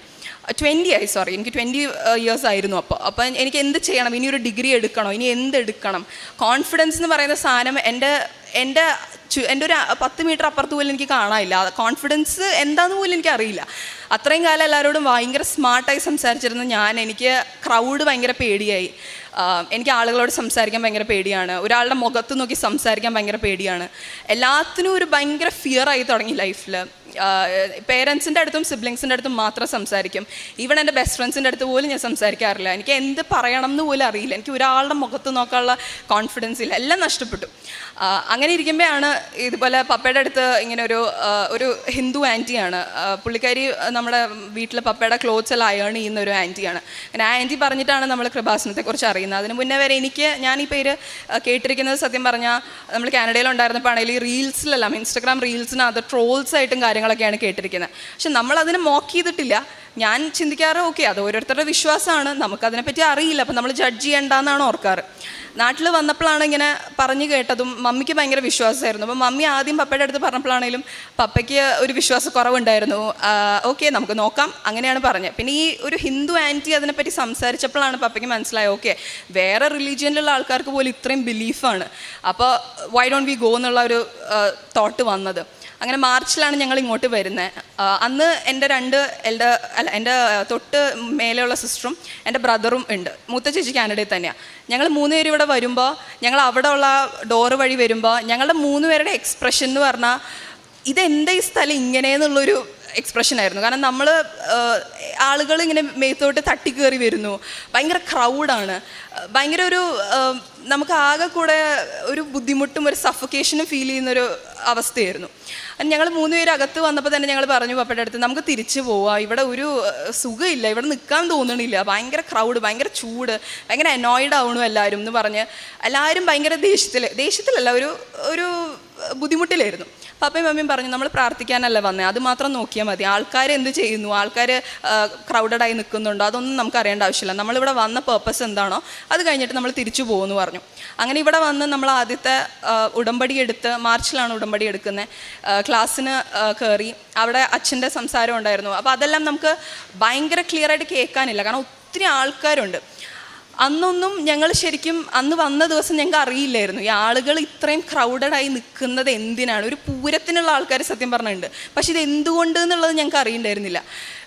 20 എനിക്ക് 20 ഇയേഴ്സ് ആയിരുന്നു. അപ്പോൾ എനിക്ക് എന്ത് ചെയ്യണം, ഇനി ഒരു ഡിഗ്രി എടുക്കണോ, ഇനി എന്തെടുക്കണം. കോൺഫിഡൻസ് എന്ന് പറയുന്ന സാധനം എൻ്റെ ഒരു 10 മീറ്റർ അപ്പുറത്ത് പോലും എനിക്ക് കാണാനില്ല. കോൺഫിഡൻസ് എന്താണെന്ന് പോലും എനിക്കറിയില്ല. അത്രയും കാലം എല്ലാവരോടും ഭയങ്കര സ്മാർട്ടായി സംസാരിച്ചിരുന്ന എനിക്ക് ക്രൗഡ് ഭയങ്കര പേടിയായി. എനിക്ക് ആളുകളോട് സംസാരിക്കാൻ ഭയങ്കര പേടിയാണ്. ഒരാളുടെ മുഖത്ത് നോക്കി സംസാരിക്കാൻ ഭയങ്കര പേടിയാണ്. എല്ലാത്തിനും ഒരു ഭയങ്കര ഫിയറായി തുടങ്ങി ലൈഫിൽ. പേരൻസിൻ്റെ അടുത്തും സിബ്ലിങ്സിൻ്റെ അടുത്തും മാത്രം സംസാരിക്കും. ഈവൻ എൻ്റെ ബെസ്റ്റ് ഫ്രണ്ട്സിൻ്റെ അടുത്ത് പോലും ഞാൻ സംസാരിക്കാറില്ല. എനിക്ക് എന്ത് പറയണം എന്ന് പോലും അറിയില്ല. എനിക്ക് ഒരാളുടെ മുഖത്ത് നോക്കാനുള്ള കോൺഫിഡൻസ് ഇല്ല. എല്ലാം നഷ്ടപ്പെട്ടു. അങ്ങനെ ഇരിക്കുമ്പോഴാണ് ഇതുപോലെ പപ്പയുടെ അടുത്ത് ഇങ്ങനെ ഒരു ഹിന്ദു ആൻറ്റിയാണ്. പുള്ളിക്കാരി നമ്മുടെ വീട്ടിൽ പപ്പയുടെ ക്ലോത്ത്സ് എല്ലാം അയൺ ചെയ്യുന്ന ഒരു ആൻറ്റിയാണ്. അങ്ങനെ ആ ആൻറ്റി പറഞ്ഞിട്ടാണ് നമ്മൾ കൃപാസനത്തെക്കുറിച്ച് അറിയുന്നത്. അതിന് മുന്നേ വരെ ഞാൻ ഈ പേര് കേട്ടിരിക്കുന്നത് സത്യം പറഞ്ഞാൽ നമ്മൾ കാനഡയിലുണ്ടായിരുന്നപ്പോൾ ആണെങ്കിൽ ഈ റീൽസിലെല്ലാം ഇൻസ്റ്റഗ്രാം റീൽസിനകത്ത് ട്രോൾസായിട്ടും കാര്യങ്ങളൊക്കെയാണ് കേട്ടിരിക്കുന്നത്. പക്ഷെ നമ്മളതിനെ മോക്ക് ചെയ്തിട്ടില്ല. ഞാൻ ചിന്തിക്കാറ് ഓക്കെ അത് ഓരോരുത്തരുടെ വിശ്വാസമാണ്, നമുക്കതിനെപ്പറ്റി അറിയില്ല, അപ്പം നമ്മൾ ജഡ്ജ് ചെയ്യേണ്ടെന്നാണ് ഓർക്കാറ്. നാട്ടിൽ വന്നപ്പോഴാണ് ഇങ്ങനെ പറഞ്ഞു കേട്ടതും മമ്മിക്ക് ഭയങ്കര വിശ്വാസമായിരുന്നു. അപ്പോൾ മമ്മി ആദ്യം പപ്പയുടെ അടുത്ത് പറഞ്ഞപ്പോഴാണെങ്കിലും പപ്പയ്ക്ക് ഒരു വിശ്വാസക്കുറവുണ്ടായിരുന്നു. ഓക്കെ നമുക്ക് നോക്കാം അങ്ങനെയാണ് പറഞ്ഞത്. പിന്നെ ഈ ഒരു ഹിന്ദു ആൻറ്റി അതിനെപ്പറ്റി സംസാരിച്ചപ്പോഴാണ് പപ്പയ്ക്ക് മനസ്സിലായത് ഓക്കെ വേറെ റിലീജിയനിലുള്ള ആൾക്കാർക്ക് പോലും ഇത്രയും ബിലീഫാണ്, അപ്പോൾ വൈ ഡോണ്ട് വി ഗോ എന്നുള്ള ഒരു തോട്ട് വന്നത്. അങ്ങനെ മാർച്ചിലാണ് ഞങ്ങൾ ഇങ്ങോട്ട് വരുന്നത്. അന്ന് എൻ്റെ എൻ്റെ തൊട്ട് മേലെയുള്ള സിസ്റ്ററും എൻ്റെ ബ്രദറും ഉണ്ട്. മൂത്ത ചേച്ചി കാനഡയിൽ തന്നെയാണ്. ഞങ്ങൾ 3 പേരും ഇവിടെ വരുമ്പോൾ ഞങ്ങൾ അവിടെ ഉള്ള ഡോറ് വഴി വരുമ്പോൾ ഞങ്ങളുടെ 3 പേരുടെ എക്സ്പ്രഷൻ എന്ന് പറഞ്ഞാൽ ഇതെന്താ ഈ സ്ഥലം ഇങ്ങനെയെന്നുള്ളൊരു എക്സ്പ്രഷനായിരുന്നു. കാരണം നമ്മൾ ആളുകൾ ഇങ്ങനെ മേത്തോട്ട് തട്ടിക്കയറി വരുന്നു, ഭയങ്കര ക്രൗഡാണ്, ഭയങ്കര ഒരു നമുക്ക് ആകെ കൂടെ ഒരു ബുദ്ധിമുട്ടും ഒരു സഫക്കേഷനും ഫീൽ ചെയ്യുന്നൊരു അവസ്ഥയായിരുന്നു. ഞങ്ങൾ 3 പേര് അകത്ത് വന്നപ്പോൾ തന്നെ ഞങ്ങൾ പറഞ്ഞു പപ്പയുടെ അടുത്ത് നമുക്ക് തിരിച്ചു പോവാം, ഇവിടെ ഒരു സുഖമില്ല, ഇവിടെ നിൽക്കാൻ തോന്നണില്ല, ഭയങ്കര ക്രൗഡ്, ഭയങ്കര ചൂട്, ഭയങ്കര അനോയിഡ് ആവണു എല്ലാവരും എന്ന് പറഞ്ഞ് എല്ലാവരും ഭയങ്കര ദേഷ്യത്തിലല്ല ഒരു ബുദ്ധിമുട്ടിലായിരുന്നു. പപ്പയും മമ്മിയും പറഞ്ഞു നമ്മൾ പ്രാർത്ഥിക്കാനല്ല വന്നത്, അത് മാത്രം നോക്കിയാൽ മതി, ആൾക്കാർ എന്ത് ചെയ്യുന്നു, ആൾക്കാർ ക്രൗഡഡായി നിൽക്കുന്നുണ്ടോ അതൊന്നും നമുക്ക് അറിയേണ്ട ആവശ്യമില്ല, നമ്മളിവിടെ വന്ന പേർപ്പസ് എന്താണോ അത് കഴിഞ്ഞിട്ട് നമ്മൾ തിരിച്ചു പോകുമെന്ന് പറഞ്ഞു. അങ്ങനെ ഇവിടെ വന്ന് നമ്മൾ ആദ്യത്തെ ഉടമ്പടി എടുത്ത് മാർച്ചിലാണ് ഉടമ്പടി എടുക്കുന്നത്. ക്ലാസ്സിന് കയറി അവിടെ അച്ഛൻ്റെ സംസാരം ഉണ്ടായിരുന്നു. അപ്പോൾ അതെല്ലാം നമുക്ക് ഭയങ്കര ക്ലിയറായിട്ട് കേൾക്കാനില്ല, കാരണം ഒത്തിരി ആൾക്കാരുണ്ട്. അന്നൊന്നും ഞങ്ങൾ ശരിക്കും അന്ന് വന്ന ദിവസം ഞങ്ങൾക്ക് അറിയില്ലായിരുന്നു ഈ ആളുകൾ ഇത്രയും ക്രൗഡഡായി നിൽക്കുന്നത് എന്തിനാണ്. ഒരു പൂരത്തിനുള്ള ആൾക്കാർ സത്യം പറഞ്ഞിട്ടുണ്ട്, പക്ഷെ ഇത് എന്തുകൊണ്ട് എന്നുള്ളത് ഞങ്ങൾക്ക് അറിയണ്ടായിരുന്നില്ല.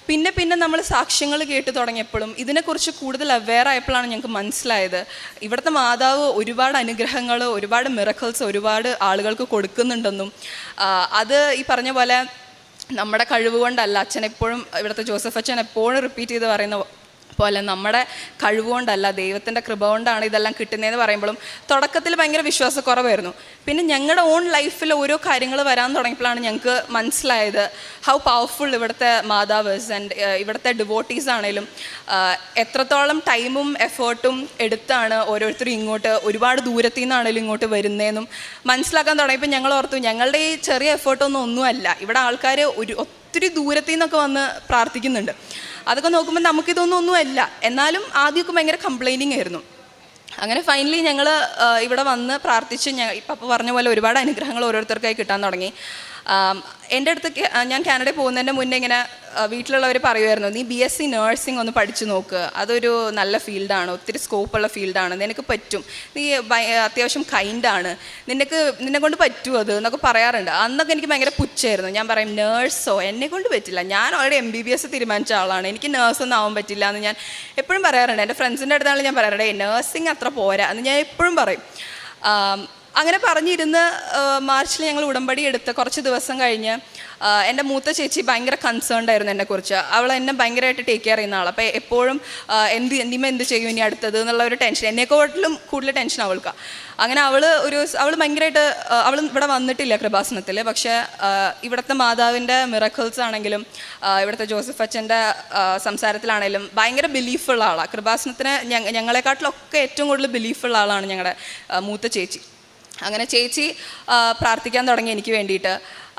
പിന്നെ നമ്മൾ സാക്ഷ്യങ്ങൾ കേട്ട് തുടങ്ങിയപ്പോഴും ഇതിനെക്കുറിച്ച് കൂടുതൽ അവെയർ ആയപ്പോഴാണ് ഞങ്ങൾക്ക് മനസ്സിലായത് ഇവിടുത്തെ മാതാവ് ഒരുപാട് അനുഗ്രഹങ്ങൾ, ഒരുപാട് മിറക്കിൾസ് ഒരുപാട് ആളുകൾക്ക് കൊടുക്കുന്നുണ്ടെന്നും അത് ഈ പറഞ്ഞ പോലെ നമ്മുടെ കഴിവ് കൊണ്ടല്ല. അച്ഛൻ എപ്പോഴും ഇവിടുത്തെ ജോസഫ് അച്ഛൻ എപ്പോഴും റിപ്പീറ്റ് ചെയ്ത് പറയുന്ന പോലെ നമ്മുടെ കഴിവുകൊണ്ടല്ല ദൈവത്തിൻ്റെ കൃപ കൊണ്ടാണ് ഇതെല്ലാം കിട്ടുന്നതെന്ന് പറയുമ്പോഴും തുടക്കത്തിൽ ഭയങ്കര വിശ്വാസക്കുറവായിരുന്നു. പിന്നെ ഞങ്ങളുടെ ഓൺ ലൈഫിൽ ഓരോ കാര്യങ്ങൾ വരാൻ തുടങ്ങിയപ്പോഴാണ് ഞങ്ങൾക്ക് മനസ്സിലായത് ഹൗ പവർഫുൾ ഇവിടുത്തെ മാതാവേഴ്സ് ആൻഡ് ഇവിടുത്തെ ഡിവോട്ടീസ് ആണേലും എത്രത്തോളം ടൈമും എഫേർട്ടും എടുത്താണ് ഓരോരുത്തരും ഇങ്ങോട്ട് ഒരുപാട് ദൂരത്തു നിന്നാണേലും ഇങ്ങോട്ട് വരുന്നതെന്നും മനസ്സിലാക്കാൻ തുടങ്ങിയപ്പോൾ ഞങ്ങൾ ഓർത്തു ഞങ്ങളുടെ ഈ ചെറിയ ഒന്നുമല്ല, ഇവിടെ ആൾക്കാർ ഒത്തിരി ദൂരത്തു നിന്നൊക്കെ വന്ന് പ്രാർത്ഥിക്കുന്നുണ്ട്. അതൊക്കെ നോക്കുമ്പോൾ നമുക്കിതൊന്നും ഒന്നുമല്ല. എന്നാലും ആദ്യമൊക്കെ ഭയങ്കര കംപ്ലൈൻറ്റിങ് ആയിരുന്നു. അങ്ങനെ ഫൈനലി ഞങ്ങൾ ഇവിടെ വന്ന് പ്രാർത്ഥിച്ച് ഇപ്പം പറഞ്ഞ പോലെ ഒരുപാട് അനുഗ്രഹങ്ങൾ ഓരോരുത്തർക്കായി കിട്ടാൻ തുടങ്ങി. എൻ്റെ അടുത്ത് ഞാൻ കാനഡയിൽ പോകുന്നതിൻ്റെ മുന്നേ ഇങ്ങനെ വീട്ടിലുള്ളവർ പറയുമായിരുന്നു, നീ BSc നേഴ്സിംഗ് ഒന്ന് പഠിച്ചു നോക്ക്, അതൊരു നല്ല ഫീൽഡാണ്, ഒത്തിരി സ്കോപ്പുള്ള ഫീൽഡാണ്, നിനക്ക് പറ്റും, നീ അത്യാവശ്യം കൈൻഡാണ്, നിന്നെ കൊണ്ട് പറ്റുമോ അത് എന്നൊക്കെ പറയാറുണ്ട്. അന്നൊക്കെ എനിക്ക് ഭയങ്കര പുച്ഛമായിരുന്നു. ഞാൻ പറയും നേഴ്സോ എന്നെ കൊണ്ട് പറ്റില്ല, ഞാൻ ഓൾറെഡി MBBS തീരുമാനിച്ച ആളാണ്, എനിക്ക് നേഴ്സൊന്നും ആവാൻ പറ്റില്ല എന്ന് ഞാൻ എപ്പോഴും പറയാറുണ്ട്. എൻ്റെ ഫ്രണ്ട്സിൻ്റെ അടുത്താണ് ഞാൻ പറയാറുണ്ട്, നേഴ്സിംഗ് അത്ര പോരാ എന്ന് ഞാൻ എപ്പോഴും പറയും. അങ്ങനെ പറഞ്ഞിരുന്ന് മാർച്ചിൽ ഞങ്ങൾ ഉടമ്പടി എടുത്ത് കുറച്ച് ദിവസം കഴിഞ്ഞ് എൻ്റെ മൂത്ത ചേച്ചി ഭയങ്കര കൺസേൺഡ് ആയിരുന്നു എന്നെക്കുറിച്ച്. അവൾ എന്നെ ഭയങ്കരമായിട്ട് ടേക്ക് കെയർ ചെയ്യുന്ന ആൾ. അപ്പോൾ എപ്പോഴും എന്ത് ചെയ്യും ഇനി അടുത്തത് എന്നുള്ള ഒരു ടെൻഷൻ, എന്നെക്കാട്ടിലും കൂടുതൽ ടെൻഷൻ അവൾക്കാണ്. അങ്ങനെ അവൾ ഭയങ്കരമായിട്ട് അവൾ ഇവിടെ വന്നിട്ടില്ല കൃപാസനത്തിൽ, പക്ഷേ ഇവിടുത്തെ മാതാവിൻ്റെ മിറക്കിൾസ് ആണെങ്കിലും ഇവിടുത്തെ ജോസഫ് അച്ഛൻ്റെ സംസാരത്തിലാണെങ്കിലും ഭയങ്കര ബിലീഫുള്ള ആളാണ്. കൃപാസനത്തിന് ഞങ്ങളെക്കാട്ടിലൊക്കെ ഏറ്റവും കൂടുതൽ ബിലീഫുള്ള ആളാണ് ഞങ്ങളുടെ മൂത്ത ചേച്ചി. അങ്ങനെ ചേച്ചി പ്രാർത്ഥിക്കാൻ തുടങ്ങി എനിക്ക് വേണ്ടിയിട്ട്.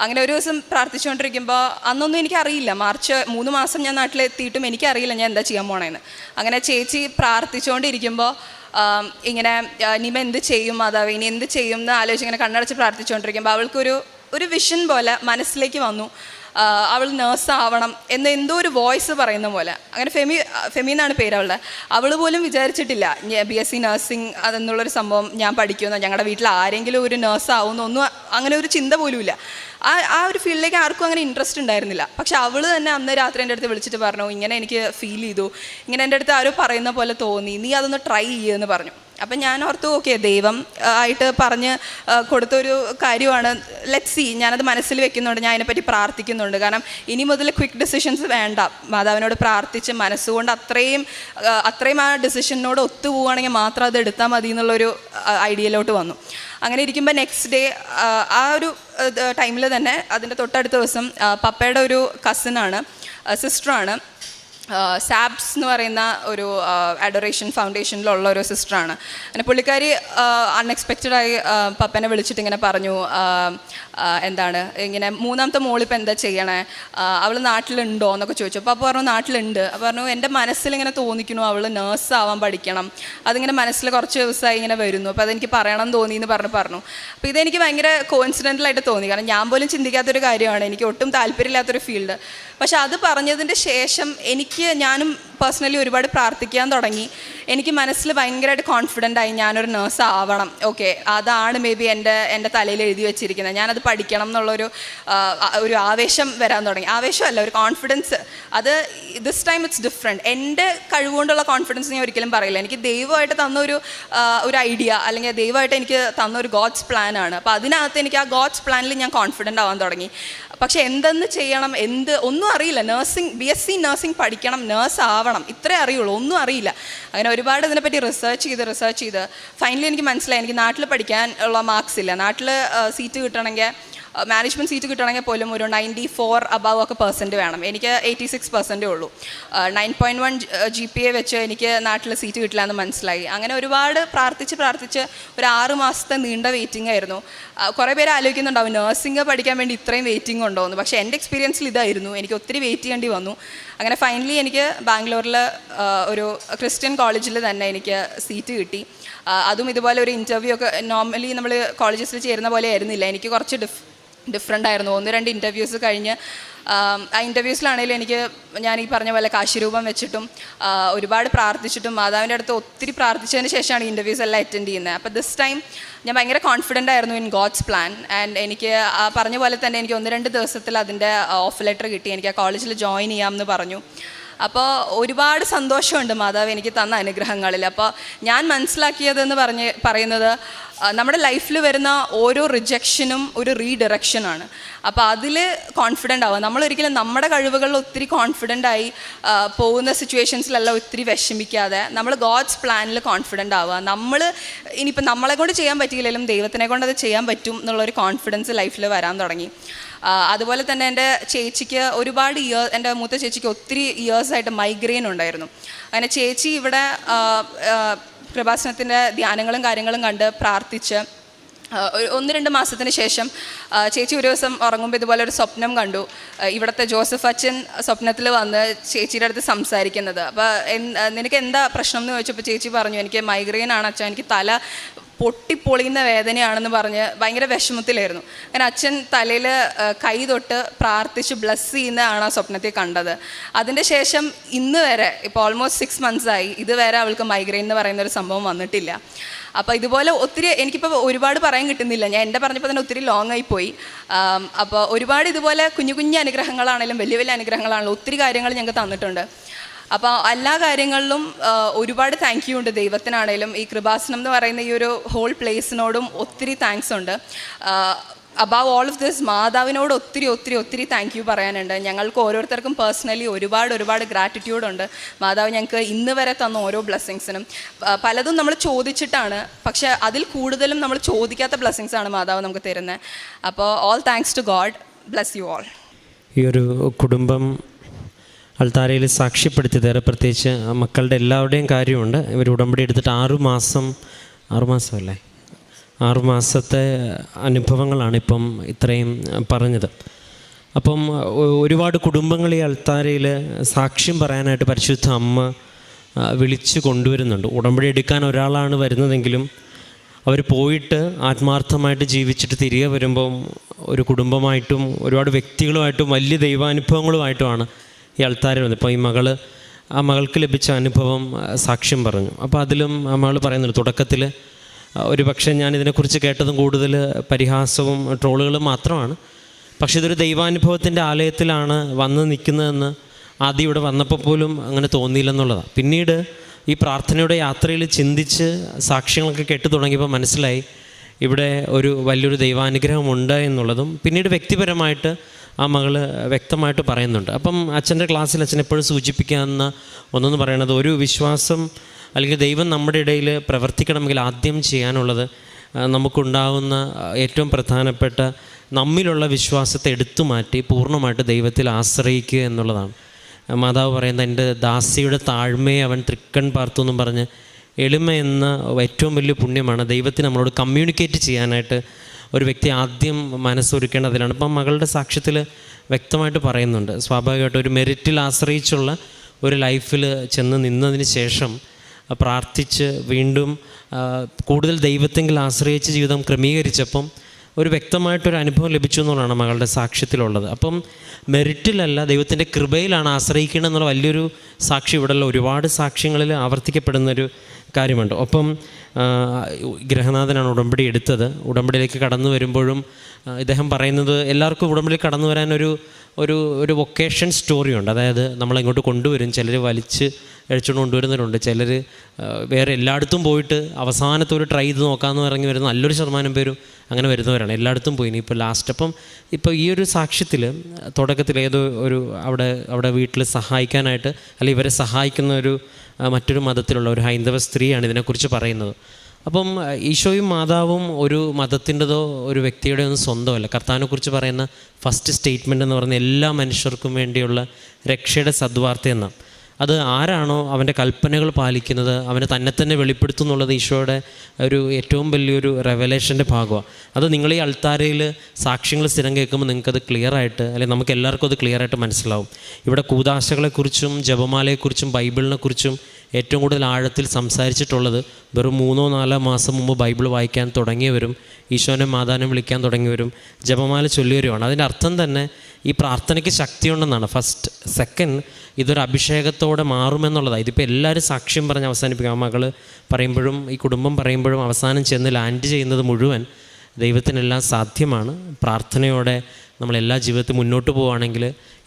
അങ്ങനെ ഒരു ദിവസം പ്രാർത്ഥിച്ചുകൊണ്ടിരിക്കുമ്പോൾ അന്നൊന്നും എനിക്കറിയില്ല, മാർച്ച് 3 മാസം ഞാൻ നാട്ടിലെത്തിയിട്ടും എനിക്കറിയില്ല ഞാൻ എന്താ ചെയ്യാൻ പോണേന്ന്. അങ്ങനെ ചേച്ചി പ്രാർത്ഥിച്ചുകൊണ്ടിരിക്കുമ്പോൾ ഇങ്ങനെ നിമ എന്ത് ചെയ്യും മാതാവ്, ഇനി എന്ത് ചെയ്യും എന്ന് ആലോചിച്ച് ഇങ്ങനെ കണ്ണടച്ച് പ്രാർത്ഥിച്ചുകൊണ്ടിരിക്കുമ്പോൾ അവൾക്കൊരു വിഷൻ പോലെ മനസ്സിലേക്ക് വന്നു, അവൾ നേഴ്സാവണം എന്ന് എന്തോ ഒരു വോയിസ് പറയുന്ന പോലെ. അങ്ങനെ ഫെമി എന്നാണ് പേര് അവളുടെ. അവൾ പോലും വിചാരിച്ചിട്ടില്ല BSc നഴ്സിംഗ് അതെന്നുള്ളൊരു സംഭവം ഞാൻ പഠിക്കുമെന്നോ ഞങ്ങളുടെ വീട്ടിൽ ആരെങ്കിലും ഒരു നേഴ്സാവുമെന്നോ ഒന്നും അങ്ങനെ ഒരു ചിന്ത പോലും ഇല്ല. ആ ഒരു ഫീൽഡിലേക്ക് ആർക്കും അങ്ങനെ ഇൻട്രസ്റ്റ് ഉണ്ടായിരുന്നില്ല. പക്ഷെ അവൾ തന്നെ അന്ന് രാത്രി എൻ്റെ അടുത്ത് വിളിച്ചിട്ട് പറഞ്ഞു, ഇങ്ങനെ എനിക്ക് ഫീൽ ചെയ്തു, ഇങ്ങനെ എൻ്റെ അടുത്ത് ആരോ പറയുന്ന പോലെ തോന്നി, നീ അതൊന്ന് ട്രൈ ചെയ്യുമെന്ന് പറഞ്ഞു. അപ്പം ഞാൻ ഓർത്തു, ഓക്കെ ദൈവം ആയിട്ട് പറഞ്ഞ് കൊടുത്തൊരു കാര്യമാണ്, ലെറ്റ്സ് സീ, ഞാനത് മനസ്സിൽ വെക്കുന്നുണ്ട്, ഞാൻ അതിനെപ്പറ്റി പ്രാർത്ഥിക്കുന്നുണ്ട്. കാരണം ഇനി മുതൽ ക്വിക്ക് ഡിസിഷൻസ് വേണ്ട, മാതാവിനോട് പ്രാർത്ഥിച്ച് മനസ്സുകൊണ്ട് അത്രയും ആ ഡിസിഷനോട് ഒത്തുപോവുകയാണെങ്കിൽ മാത്രം അത് എടുത്താൽ മതി എന്നുള്ളൊരു ഐഡിയയിലോട്ട് വന്നു. അങ്ങനെ ഇരിക്കുമ്പോൾ നെക്സ്റ്റ് ഡേ ആ ഒരു ടൈമിൽ തന്നെ അതിൻ്റെ തൊട്ടടുത്ത ദിവസം പപ്പയുടെ ഒരു കസിനാണ്, സിസ്റ്ററാണ്, സാബ്സ് എന്ന് പറയുന്ന ഒരു അഡോറേഷൻ ഫൗണ്ടേഷനിലുള്ള ഒരു സിസ്റ്ററാണ്. അങ്ങനെ പുള്ളിക്കാരി അൺഎക്സ്പെക്റ്റഡായി പപ്പനെ വിളിച്ചിട്ട് ഇങ്ങനെ പറഞ്ഞു, എന്താണ് ഇങ്ങനെ മൂന്നാമത്തെ മോളിപ്പോൾ എന്താ ചെയ്യണേ, അവൾ നാട്ടിലുണ്ടോ എന്നൊക്കെ ചോദിച്ചു. അപ്പോൾ പറഞ്ഞു നാട്ടിലുണ്ട്. അപ്പോൾ പറഞ്ഞു എൻ്റെ മനസ്സിലിങ്ങനെ തോന്നിക്കുന്നു അവൾ നേഴ്സാവാൻ പഠിക്കണം, അതിങ്ങനെ മനസ്സിൽ കുറച്ച് ദിവസമായി ഇങ്ങനെ വരുന്നു, അപ്പോൾ അതെനിക്ക് പറയണം തോന്നി എന്ന് പറഞ്ഞു. അപ്പോൾ ഇതെനിക്ക് ഭയങ്കര കോയിൻസിഡൻ്റലായിട്ട് തോന്നി, കാരണം ഞാൻ പോലും ചിന്തിക്കാത്തൊരു കാര്യമാണ്, എനിക്ക് ഒട്ടും താല്പര്യമില്ലാത്തൊരു ഫീൽഡ്. പക്ഷെ അത് പറഞ്ഞതിൻ്റെ ശേഷം ഞാനും പേഴ്സണലി ഒരുപാട് പ്രാർത്ഥിക്കാൻ തുടങ്ങി. എനിക്ക് മനസ്സിൽ ഭയങ്കരമായിട്ട് കോൺഫിഡൻ്റ് ആയി, ഞാനൊരു നേഴ്സ് ആവണം, ഓക്കെ അതാണ് മേ ബി എൻ്റെ തലയിൽ എഴുതി വെച്ചിരിക്കുന്നത്, ഞാനത് പഠിക്കണം എന്നുള്ളൊരു ഒരു ആവേശം വരാൻ തുടങ്ങി. ആവേശമല്ല, ഒരു കോൺഫിഡൻസ്. അത് ദിസ് ടൈം ഇറ്റ്സ് ഡിഫറെൻറ്റ്. എൻ്റെ കഴിവുകൊണ്ടുള്ള കോൺഫിഡൻസ് ഞാൻ ഒരിക്കലും പറയില്ല, എനിക്ക് ദൈവമായിട്ട് തന്നൊരു ഐഡിയ, അല്ലെങ്കിൽ ദൈവമായിട്ട് എനിക്ക് തന്നൊരു ഗോഡ്സ് പ്ലാനാണ്. അപ്പോൾ അതിനകത്ത് എനിക്ക് ആ ഗോഡ്സ് പ്ലാനിൽ ഞാൻ കോൺഫിഡൻ്റ് ആവാൻ തുടങ്ങി. പക്ഷെ എന്തെന്ന് ചെയ്യണം, ഒന്നും അറിയില്ല. BSc നഴ്സിംഗ് പഠിക്കണം, നേഴ്സ് ആവണം, ഇത്രേ അറിയുള്ളൂ, ഒന്നും അറിയില്ല. അങ്ങനെ ഒരുപാട് ഇതിനെപ്പറ്റി റിസർച്ച് ചെയ്ത് ഫൈനലി എനിക്ക് മനസ്സിലായി, എനിക്ക് നാട്ടിൽ പഠിക്കാൻ ഉള്ള മാർക്സ് ഇല്ല. നാട്ടിൽ സീറ്റ് കിട്ടണമെങ്കിൽ, മാനേജ്മെൻറ്റ് സീറ്റ് കിട്ടണമെങ്കിൽ പോലും ഒരു 94 അബവ് ഒക്കെ പെർസെൻറ്റ് വേണം. എനിക്ക് 86% ഉള്ളൂ. 9.1 GPA വെച്ച് എനിക്ക് നാട്ടിൽ സീറ്റ് കിട്ടില്ല എന്ന് മനസ്സിലായി. അങ്ങനെ ഒരുപാട് പ്രാർത്ഥിച്ച് ഒരു 6 മാസത്തെ നീണ്ട വെയിറ്റിംഗ് ആയിരുന്നു. കുറേ പേര് ആലോചിക്കുന്നുണ്ടാവും നഴ്സിംഗ് പഠിക്കാൻ വേണ്ടി ഇത്രയും വെയിറ്റിംഗ് ഉണ്ടോ എന്ന്. പക്ഷേ എൻ്റെ എക്സ്പീരിയൻസിൽ ഇതായിരുന്നു, എനിക്ക് ഒത്തിരി വെയിറ്റ് ചെയ്യേണ്ടി വന്നു. അങ്ങനെ ഫൈനലി എനിക്ക് ബാംഗ്ലൂരിൽ ഒരു ക്രിസ്ത്യൻ കോളേജിൽ തന്നെ എനിക്ക് സീറ്റ് കിട്ടി. അതും ഇതുപോലെ ഒരു ഇൻ്റർവ്യൂ ഒക്കെ, നോർമലി നമ്മൾ കോളേജസിൽ ചേരുന്ന പോലെ ആയിരുന്നില്ല, എനിക്ക് കുറച്ച് ഡിഫറെൻ്റ് ആയിരുന്നു. 1-2 ഇൻ്റർവ്യൂസ് കഴിഞ്ഞ് ആ ഇൻ്റർവ്യൂസിലാണെങ്കിലും ഞാൻ ഈ പറഞ്ഞ പോലെ കാശിരൂപം വെച്ചിട്ടും ഒരുപാട് പ്രാർത്ഥിച്ചിട്ടും മാതാവിൻ്റെ അടുത്ത് ഒത്തിരി പ്രാർത്ഥിച്ചതിന് ശേഷമാണ് ഈ ഇൻ്റർവ്യൂസ് എല്ലാം അറ്റൻഡ് ചെയ്യുന്നത്. അപ്പോൾ ദിസ് ടൈം ഞാൻ ഭയങ്കര കോൺഫിഡൻ്റ് ആയിരുന്നു ഇൻ ഗോഡ്സ് പ്ലാൻ. ആൻഡ് എനിക്ക് പറഞ്ഞ പോലെ തന്നെ എനിക്ക് 1-2 ദിവസത്തിൽ അതിൻ്റെ ഓഫ് ലെറ്റർ കിട്ടി, എനിക്ക് ആ കോളേജിൽ ജോയിൻ ചെയ്യാമെന്ന് പറഞ്ഞു. അപ്പോൾ ഒരുപാട് സന്തോഷമുണ്ട് മാതാവ് എനിക്ക് തന്ന അനുഗ്രഹങ്ങളിൽ. അപ്പോൾ ഞാൻ മനസ്സിലാക്കിയതെന്ന് പറയുന്നത് നമ്മുടെ ലൈഫിൽ വരുന്ന ഓരോ റിജക്ഷനും ഒരു റീഡിറക്ഷനാണ്. അപ്പോൾ അതിൽ കോൺഫിഡൻ്റ് ആവുക. നമ്മളൊരിക്കലും നമ്മുടെ കഴിവുകളിൽ ഒത്തിരി കോൺഫിഡൻ്റായി പോകുന്ന സിറ്റുവേഷൻസിലെല്ലാം ഒത്തിരി വിഷമിക്കാതെ നമ്മൾ ഗോഡ്സ് പ്ലാനിൽ കോൺഫിഡൻ്റ് ആവുക. ഇനിയിപ്പോൾ നമ്മളെ കൊണ്ട് ചെയ്യാൻ പറ്റിയില്ലെങ്കിലും ദൈവത്തിനെ കൊണ്ട് അത് ചെയ്യാൻ പറ്റും എന്നുള്ളൊരു കോൺഫിഡൻസ് ലൈഫിൽ വരാൻ തുടങ്ങി. അതുപോലെ തന്നെ എൻ്റെ ചേച്ചിക്ക് എൻ്റെ മൂത്ത ചേച്ചിക്ക് ഒത്തിരി ഇയേഴ്സായിട്ട് മൈഗ്രെയിൻ ഉണ്ടായിരുന്നു. അങ്ങനെ ചേച്ചി ഇവിടെ കൃപാസനത്തിൻ്റെ ധ്യാനങ്ങളും കാര്യങ്ങളും കണ്ട് പ്രാർത്ഥിച്ച് ഒന്ന് രണ്ട് മാസത്തിന് ശേഷം ചേച്ചി ഒരു ദിവസം ഉറങ്ങുമ്പോൾ ഇതുപോലെ ഒരു സ്വപ്നം കണ്ടു. ഇവിടുത്തെ ജോസഫ് അച്ഛൻ സ്വപ്നത്തിൽ വന്ന് ചേച്ചിയുടെ അടുത്ത് സംസാരിക്കുന്നത്. അപ്പോൾ നിനക്ക് എന്താ പ്രശ്നം എന്ന് ചോദിച്ചപ്പോൾ ചേച്ചി പറഞ്ഞു, എനിക്ക് മൈഗ്രെയിൻ ആണ് അച്ഛൻ, എനിക്ക് തല പൊട്ടിപ്പൊളിയുന്ന വേദനയാണെന്ന് പറഞ്ഞ് ഭയങ്കര വിഷമത്തിലായിരുന്നു. അങ്ങനെ അച്ഛൻ തലയിൽ കൈ തൊട്ട് പ്രാർത്ഥിച്ച് ബ്ലസ് ചെയ്യുന്നതാണ് ആ സ്വപ്നത്തിൽ കണ്ടത്. അതിൻ്റെ ശേഷം ഇന്ന് വരെ ഇപ്പോൾ ഓൾമോസ്റ്റ് 6 months ആയി, ഇതുവരെ അവൾക്ക് മൈഗ്രെയിൻ എന്ന് പറയുന്ന ഒരു സംഭവം വന്നിട്ടില്ല. അപ്പോൾ ഇതുപോലെ ഒത്തിരി എനിക്കിപ്പോൾ ഒരുപാട് പറയാൻ കിട്ടുന്നില്ല, ഞാൻ എൻ്റെ പറഞ്ഞപ്പോൾ തന്നെ ഒത്തിരി ലോങ് ആയിപ്പോയി. അപ്പോൾ ഒരുപാട് ഇതുപോലെ കുഞ്ഞു കുഞ്ഞു അനുഗ്രഹങ്ങളാണെങ്കിലും വലിയ വലിയ അനുഗ്രഹങ്ങളാണെങ്കിലും ഒത്തിരി കാര്യങ്ങൾ ഞങ്ങൾക്ക് തന്നിട്ടുണ്ട്. അപ്പോൾ എല്ലാ കാര്യങ്ങളിലും ഒരുപാട് താങ്ക് യു ഉണ്ട് ദൈവത്തിനാണേലും ഈ കൃപാസനം എന്ന് പറയുന്ന ഈ ഒരു ഹോൾ പ്ലേസിനോടും ഒത്തിരി താങ്ക്സ് ഉണ്ട്. അബവ് ഓൾ ഓഫ് ദിസ് മാതാവിനോട് ഒത്തിരി ഒത്തിരി ഒത്തിരി താങ്ക് യു പറയാനുണ്ട്. ഞങ്ങൾക്ക് ഓരോരുത്തർക്കും പേഴ്സണലി ഒരുപാട് ഗ്രാറ്റിറ്റ്യൂഡുണ്ട്. മാതാവ് ഞങ്ങൾക്ക് ഇന്ന് വരെ തന്ന ഓരോ ബ്ലെസ്സിങ്സിനും. പലതും നമ്മൾ ചോദിച്ചിട്ടാണ്, പക്ഷേ അതിൽ കൂടുതലും നമ്മൾ ചോദിക്കാത്ത ബ്ലെസ്സിങ്സാണ് മാതാവ് നമുക്ക് തരുന്നത്. അപ്പോൾ all thanks to God. Bless you all. ഈ ഒരു കുടുംബം അൾത്താരയിൽ സാക്ഷ്യപ്പെടുത്തിയത്, പ്രത്യേകിച്ച് മക്കളുടെ എല്ലാവരുടെയും കാര്യമുണ്ട്. ഇവർ ഉടമ്പടി എടുത്തിട്ട് 6 മാസമല്ലേ 6 മാസത്തെ അനുഭവങ്ങളാണ് ഇപ്പം ഇത്രയും പറഞ്ഞത്. അപ്പം ഒരുപാട് കുടുംബങ്ങൾ ഈ അൾത്താരയിൽ സാക്ഷ്യം പറയാനായിട്ട് പരിശുദ്ധ അമ്മ വിളിച്ചു കൊണ്ടുവരുന്നുണ്ട്. ഉടമ്പടി എടുക്കാൻ ഒരാളാണ് വരുന്നതെങ്കിലും അവർ പോയിട്ട് ആത്മാർത്ഥമായിട്ട് ജീവിച്ചിട്ട് തിരികെ വരുമ്പം ഒരു കുടുംബമായിട്ടും ഒരുപാട് വ്യക്തികളുമായിട്ടും വലിയ ദൈവാനുഭവങ്ങളുമായിട്ടുമാണ് ഈ അൾത്താരയിൽ വന്നത്. ഇപ്പോൾ ഈ മകൾക്ക് ലഭിച്ച അനുഭവം സാക്ഷ്യം പറഞ്ഞു. അപ്പോൾ അതിലും ആ മകൾ പറയുന്നുണ്ട്, തുടക്കത്തിൽ ഒരു പക്ഷേ ഞാനിതിനെക്കുറിച്ച് കേട്ടതും കൂടുതൽ പരിഹാസവും ട്രോളുകളും മാത്രമാണ്, പക്ഷേ ഇതൊരു ദൈവാനുഭവത്തിൻ്റെ ആലയത്തിലാണ് വന്ന് നിൽക്കുന്നതെന്ന് ആദ്യം ഇവിടെ വന്നപ്പോൾ പോലും അങ്ങനെ തോന്നിയില്ലെന്നുള്ളതാണ്. പിന്നീട് ഈ പ്രാർത്ഥനയുടെ യാത്രയിൽ ചിന്തിച്ച് സാക്ഷ്യങ്ങളൊക്കെ കേട്ടു തുടങ്ങിയപ്പോൾ മനസ്സിലായി ഇവിടെ ഒരു വലിയൊരു ദൈവാനുഗ്രഹമുണ്ട് എന്നുള്ളതും. പിന്നീട് വ്യക്തിപരമായിട്ട് ആ മകൾ വ്യക്തമായിട്ട് പറയുന്നുണ്ട്. അപ്പം അച്ഛൻ്റെ ക്ലാസ്സിൽ അച്ഛൻ എപ്പോഴും സൂചിപ്പിക്കാവുന്ന ഒന്നെന്ന് പറയുന്നത്, ഒരു വിശ്വാസം അല്ലെങ്കിൽ ദൈവം നമ്മുടെ ഇടയിൽ പ്രവർത്തിക്കണമെങ്കിൽ ആദ്യം ചെയ്യാനുള്ളത് നമുക്കുണ്ടാകുന്ന ഏറ്റവും പ്രധാനപ്പെട്ട നമ്മിലുള്ള വിശ്വാസത്തെ എടുത്തു മാറ്റി പൂർണ്ണമായിട്ട് ദൈവത്തിൽ ആശ്രയിക്കുക എന്നുള്ളതാണ്. മാതാവ് പറയുന്നത്, എൻ്റെ ദാസിയുടെ താഴ്മയെ അവൻ തൃക്കൺ പാർത്തു എന്നും പറഞ്ഞ് എളിമ എന്ന ഏറ്റവും വലിയ പുണ്യമാണ് ദൈവത്തിന് നമ്മളോട് കമ്മ്യൂണിക്കേറ്റ് ചെയ്യാനായിട്ട് ഒരു വ്യക്തി ആദ്യം മനസ്സൊരുക്കേണ്ടതിലാണ്. ഇപ്പം മകളുടെ സാക്ഷ്യത്തിൽ വ്യക്തമായിട്ട് പറയുന്നുണ്ട്, സ്വാഭാവികമായിട്ട് ഒരു മെറിറ്റിൽ ആശ്രയിച്ചുള്ള ഒരു ലൈഫിൽ ചെന്ന് നിന്നതിന് ശേഷം പ്രാർത്ഥിച്ച് വീണ്ടും കൂടുതൽ ദൈവത്തെങ്കിൽ ആശ്രയിച്ച് ജീവിതം ക്രമീകരിച്ചപ്പം ഒരു വ്യക്തമായിട്ടൊരു അനുഭവം ലഭിച്ചു എന്നുള്ളതാണ് മകളുടെ സാക്ഷ്യത്തിലുള്ളത്. അപ്പം മെറിറ്റിലല്ല, ദൈവത്തിൻ്റെ കൃപയിലാണ് ആശ്രയിക്കണം എന്നുള്ള വലിയൊരു സാക്ഷി ഇവിടെയുള്ള ഒരുപാട് സാക്ഷ്യങ്ങളിൽ ആവർത്തിക്കപ്പെടുന്നൊരു കാര്യമുണ്ട്. ഒപ്പം ഗ്രഹനാഥനാണ് ഉടമ്പടി എടുത്തത്. ഉടമ്പടിയിലേക്ക് കടന്നു വരുമ്പോഴും ഇദ്ദേഹം പറയുന്നത്, എല്ലാവർക്കും ഉടമ്പടിയിൽ കടന്നു വരാനൊരു ഒരു ഒരു വൊക്കേഷൻ സ്റ്റോറിയുണ്ട്. അതായത് നമ്മളിങ്ങോട്ട് കൊണ്ടുവരും, ചിലർ വലിച്ച് അഴിച്ചുകൊണ്ട് കൊണ്ടുവരുന്നവരുണ്ട്, ചിലർ വേറെ എല്ലായിടത്തും പോയിട്ട് അവസാനത്തെ ഒരു ട്രൈ ചെയ്ത് നോക്കാമെന്ന് ഇറങ്ങി വരുന്ന നല്ലൊരു ശതമാനം പേരും അങ്ങനെ വരുന്നവരാണ്. എല്ലായിടത്തും പോയി. ഇനി ഇപ്പോൾ ലാസ്റ്റ് അപ്പം ഇപ്പോൾ ഈ ഒരു സാക്ഷ്യത്തിൽ തുടക്കത്തിൽ ഏതോ ഒരു അവിടെ വീട്ടിൽ സഹായിക്കാനായിട്ട് അല്ലെങ്കിൽ ഇവരെ സഹായിക്കുന്ന ഒരു മറ്റൊരു മതത്തിലുള്ള ഒരു ഹൈന്ദവ സ്ത്രീയാണ് ഇതിനെക്കുറിച്ച് പറയുന്നത്. അപ്പം ഈശോയും മാതാവും ഒരു മതത്തിൻ്റെതോ ഒരു വ്യക്തിയുടെ ഒന്നും സ്വന്തമല്ല. കർത്താവിനെക്കുറിച്ച് പറയുന്ന ഫസ്റ്റ് സ്റ്റേറ്റ്മെൻ്റ് എന്ന് പറയുന്നത് എല്ലാ മനുഷ്യർക്കും വേണ്ടിയുള്ള രക്ഷയുടെ സദ്വാർത്ത എന്നാണ്. അത് ആരാണോ അവൻ്റെ കൽപ്പനകൾ പാലിക്കുന്നത് അവനെ തന്നെ വെളിപ്പെടുത്തും എന്നുള്ളത് ഈശോയുടെ ഒരു ഏറ്റവും വലിയൊരു റെവലേഷൻ്റെ ഭാഗമാണ്. അത് നിങ്ങൾ ഈ അൾത്താരയിൽ സാക്ഷ്യങ്ങൾ സ്ഥിരം കേൾക്കുമ്പോൾ നിങ്ങൾക്കത് ക്ലിയറായിട്ട്, അല്ലെങ്കിൽ നമുക്ക് എല്ലാവർക്കും അത് ക്ലിയറായിട്ട് മനസ്സിലാവും. ഇവിടെ കൂദാശകളെക്കുറിച്ചും ജപമാലയെക്കുറിച്ചും ബൈബിളിനെക്കുറിച്ചും ഏറ്റവും കൂടുതൽ ആഴത്തിൽ സംസാരിച്ചിട്ടുള്ളത് വെറും 3-4 മാസം മുമ്പ് ബൈബിൾ വായിക്കാൻ തുടങ്ങിയവരും ഈശോനെ മാതാവിനെ വിളിക്കാൻ തുടങ്ങിയവരും ജപമാല ചൊല്ലിയവരുമാണ്. അതിൻ്റെ അർത്ഥം തന്നെ ഈ പ്രാർത്ഥനയ്ക്ക് ശക്തിയുണ്ടെന്നാണ്. ഫസ്റ്റ് സെക്കൻഡ്, ഇതൊരു അഭിഷേകത്തോടെ മാറുമെന്നുള്ളതാണ്. ഇതിപ്പോൾ എല്ലാവരും സാക്ഷ്യം പറഞ്ഞ് അവസാനിപ്പിക്കുക. ആ മകൾ പറയുമ്പോഴും ഈ കുടുംബം പറയുമ്പോഴും അവസാനം ചെന്ന് ലാൻഡ് ചെയ്യുന്നത് മുഴുവൻ ദൈവത്തിനെല്ലാം സാധ്യമാണ്. പ്രാർത്ഥനയോടെ നമ്മളെല്ലാ ജീവിതത്തിൽ മുന്നോട്ട് പോവുകയാണെങ്കിൽ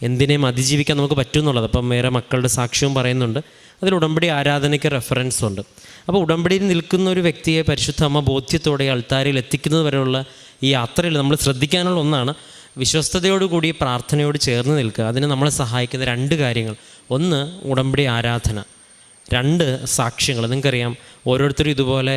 എന്തിനേയും അതിജീവിക്കാൻ നമുക്ക് പറ്റുമെന്നുള്ളത്. അപ്പം വേറെ മക്കളുടെ സാക്ഷ്യവും പറയുന്നുണ്ട്. അതിൽ ഉടമ്പടി ആരാധനയ്ക്ക് റെഫറൻസ് ഉണ്ട്. അപ്പോൾ ഉടമ്പടിയിൽ നിൽക്കുന്ന ഒരു വ്യക്തിയെ പരിശുദ്ധ അമ്മ ബോധ്യത്തോടെ അൾത്താരയിൽ എത്തിക്കുന്നത് വരെയുള്ള ഈ യാത്രയിൽ നമ്മൾ ശ്രദ്ധിക്കാനുള്ള ഒന്നാണ് വിശ്വസ്തയോടുകൂടി പ്രാർത്ഥനയോട് ചേർന്ന് നിൽക്കുക. അതിന് നമ്മളെ സഹായിക്കുന്ന 2 കാര്യങ്ങൾ. ഒന്ന്, ഉടമ്പടി ആരാധന. 2, സാക്ഷ്യങ്ങൾ. നിങ്ങൾക്കറിയാം, ഓരോരുത്തരും ഇതുപോലെ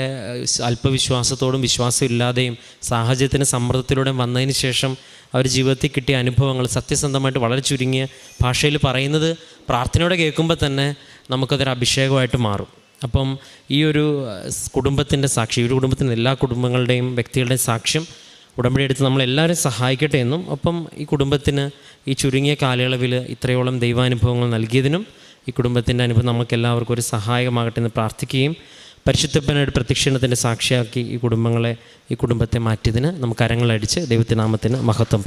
അല്പവിശ്വാസത്തോടും വിശ്വാസമില്ലാതെയും സാഹചര്യത്തിന് സമ്മർദ്ദത്തിലൂടെയും വന്നതിന് ശേഷം അവർ ജീവിതത്തിൽ കിട്ടിയ അനുഭവങ്ങൾ സത്യസന്ധമായിട്ട് വളരെ ചുരുങ്ങിയ ഭാഷയിൽ പറയുന്നത് പ്രാർത്ഥനയോടെ കേൾക്കുമ്പോൾ തന്നെ നമുക്കതൊരു അഭിഷേകമായിട്ട് മാറും. അപ്പം ഈ ഒരു കുടുംബത്തിൻ്റെ സാക്ഷി, ഒരു കുടുംബത്തിൻ്റെ എല്ലാ കുടുംബങ്ങളുടെയും വ്യക്തികളുടെയും സാക്ഷ്യം ഉടമ്പടി എടുത്ത് നമ്മളെല്ലാവരും സഹായിക്കട്ടെ എന്നും, ഒപ്പം ഈ കുടുംബത്തിന് ഈ ചുരുങ്ങിയ കാലയളവിൽ ഇത്രയോളം ദൈവാനുഭവങ്ങൾ നൽകിയതിനും ഈ കുടുംബത്തിൻ്റെ അനുഭവം നമുക്കെല്ലാവർക്കും ഒരു സഹായകമാകട്ടെ എന്ന് പ്രാർത്ഥിക്കുകയും പരിശുദ്ധപ്പനയുടെ പ്രത്യക്ഷണത്തിൻ്റെ സാക്ഷിയാക്കി ഈ കുടുംബത്തെ മാറ്റിയതിന് നമുക്ക് കരങ്ങളടിച്ച് ദൈവത്തിൻ്റെ നാമത്തിന് മഹത്വം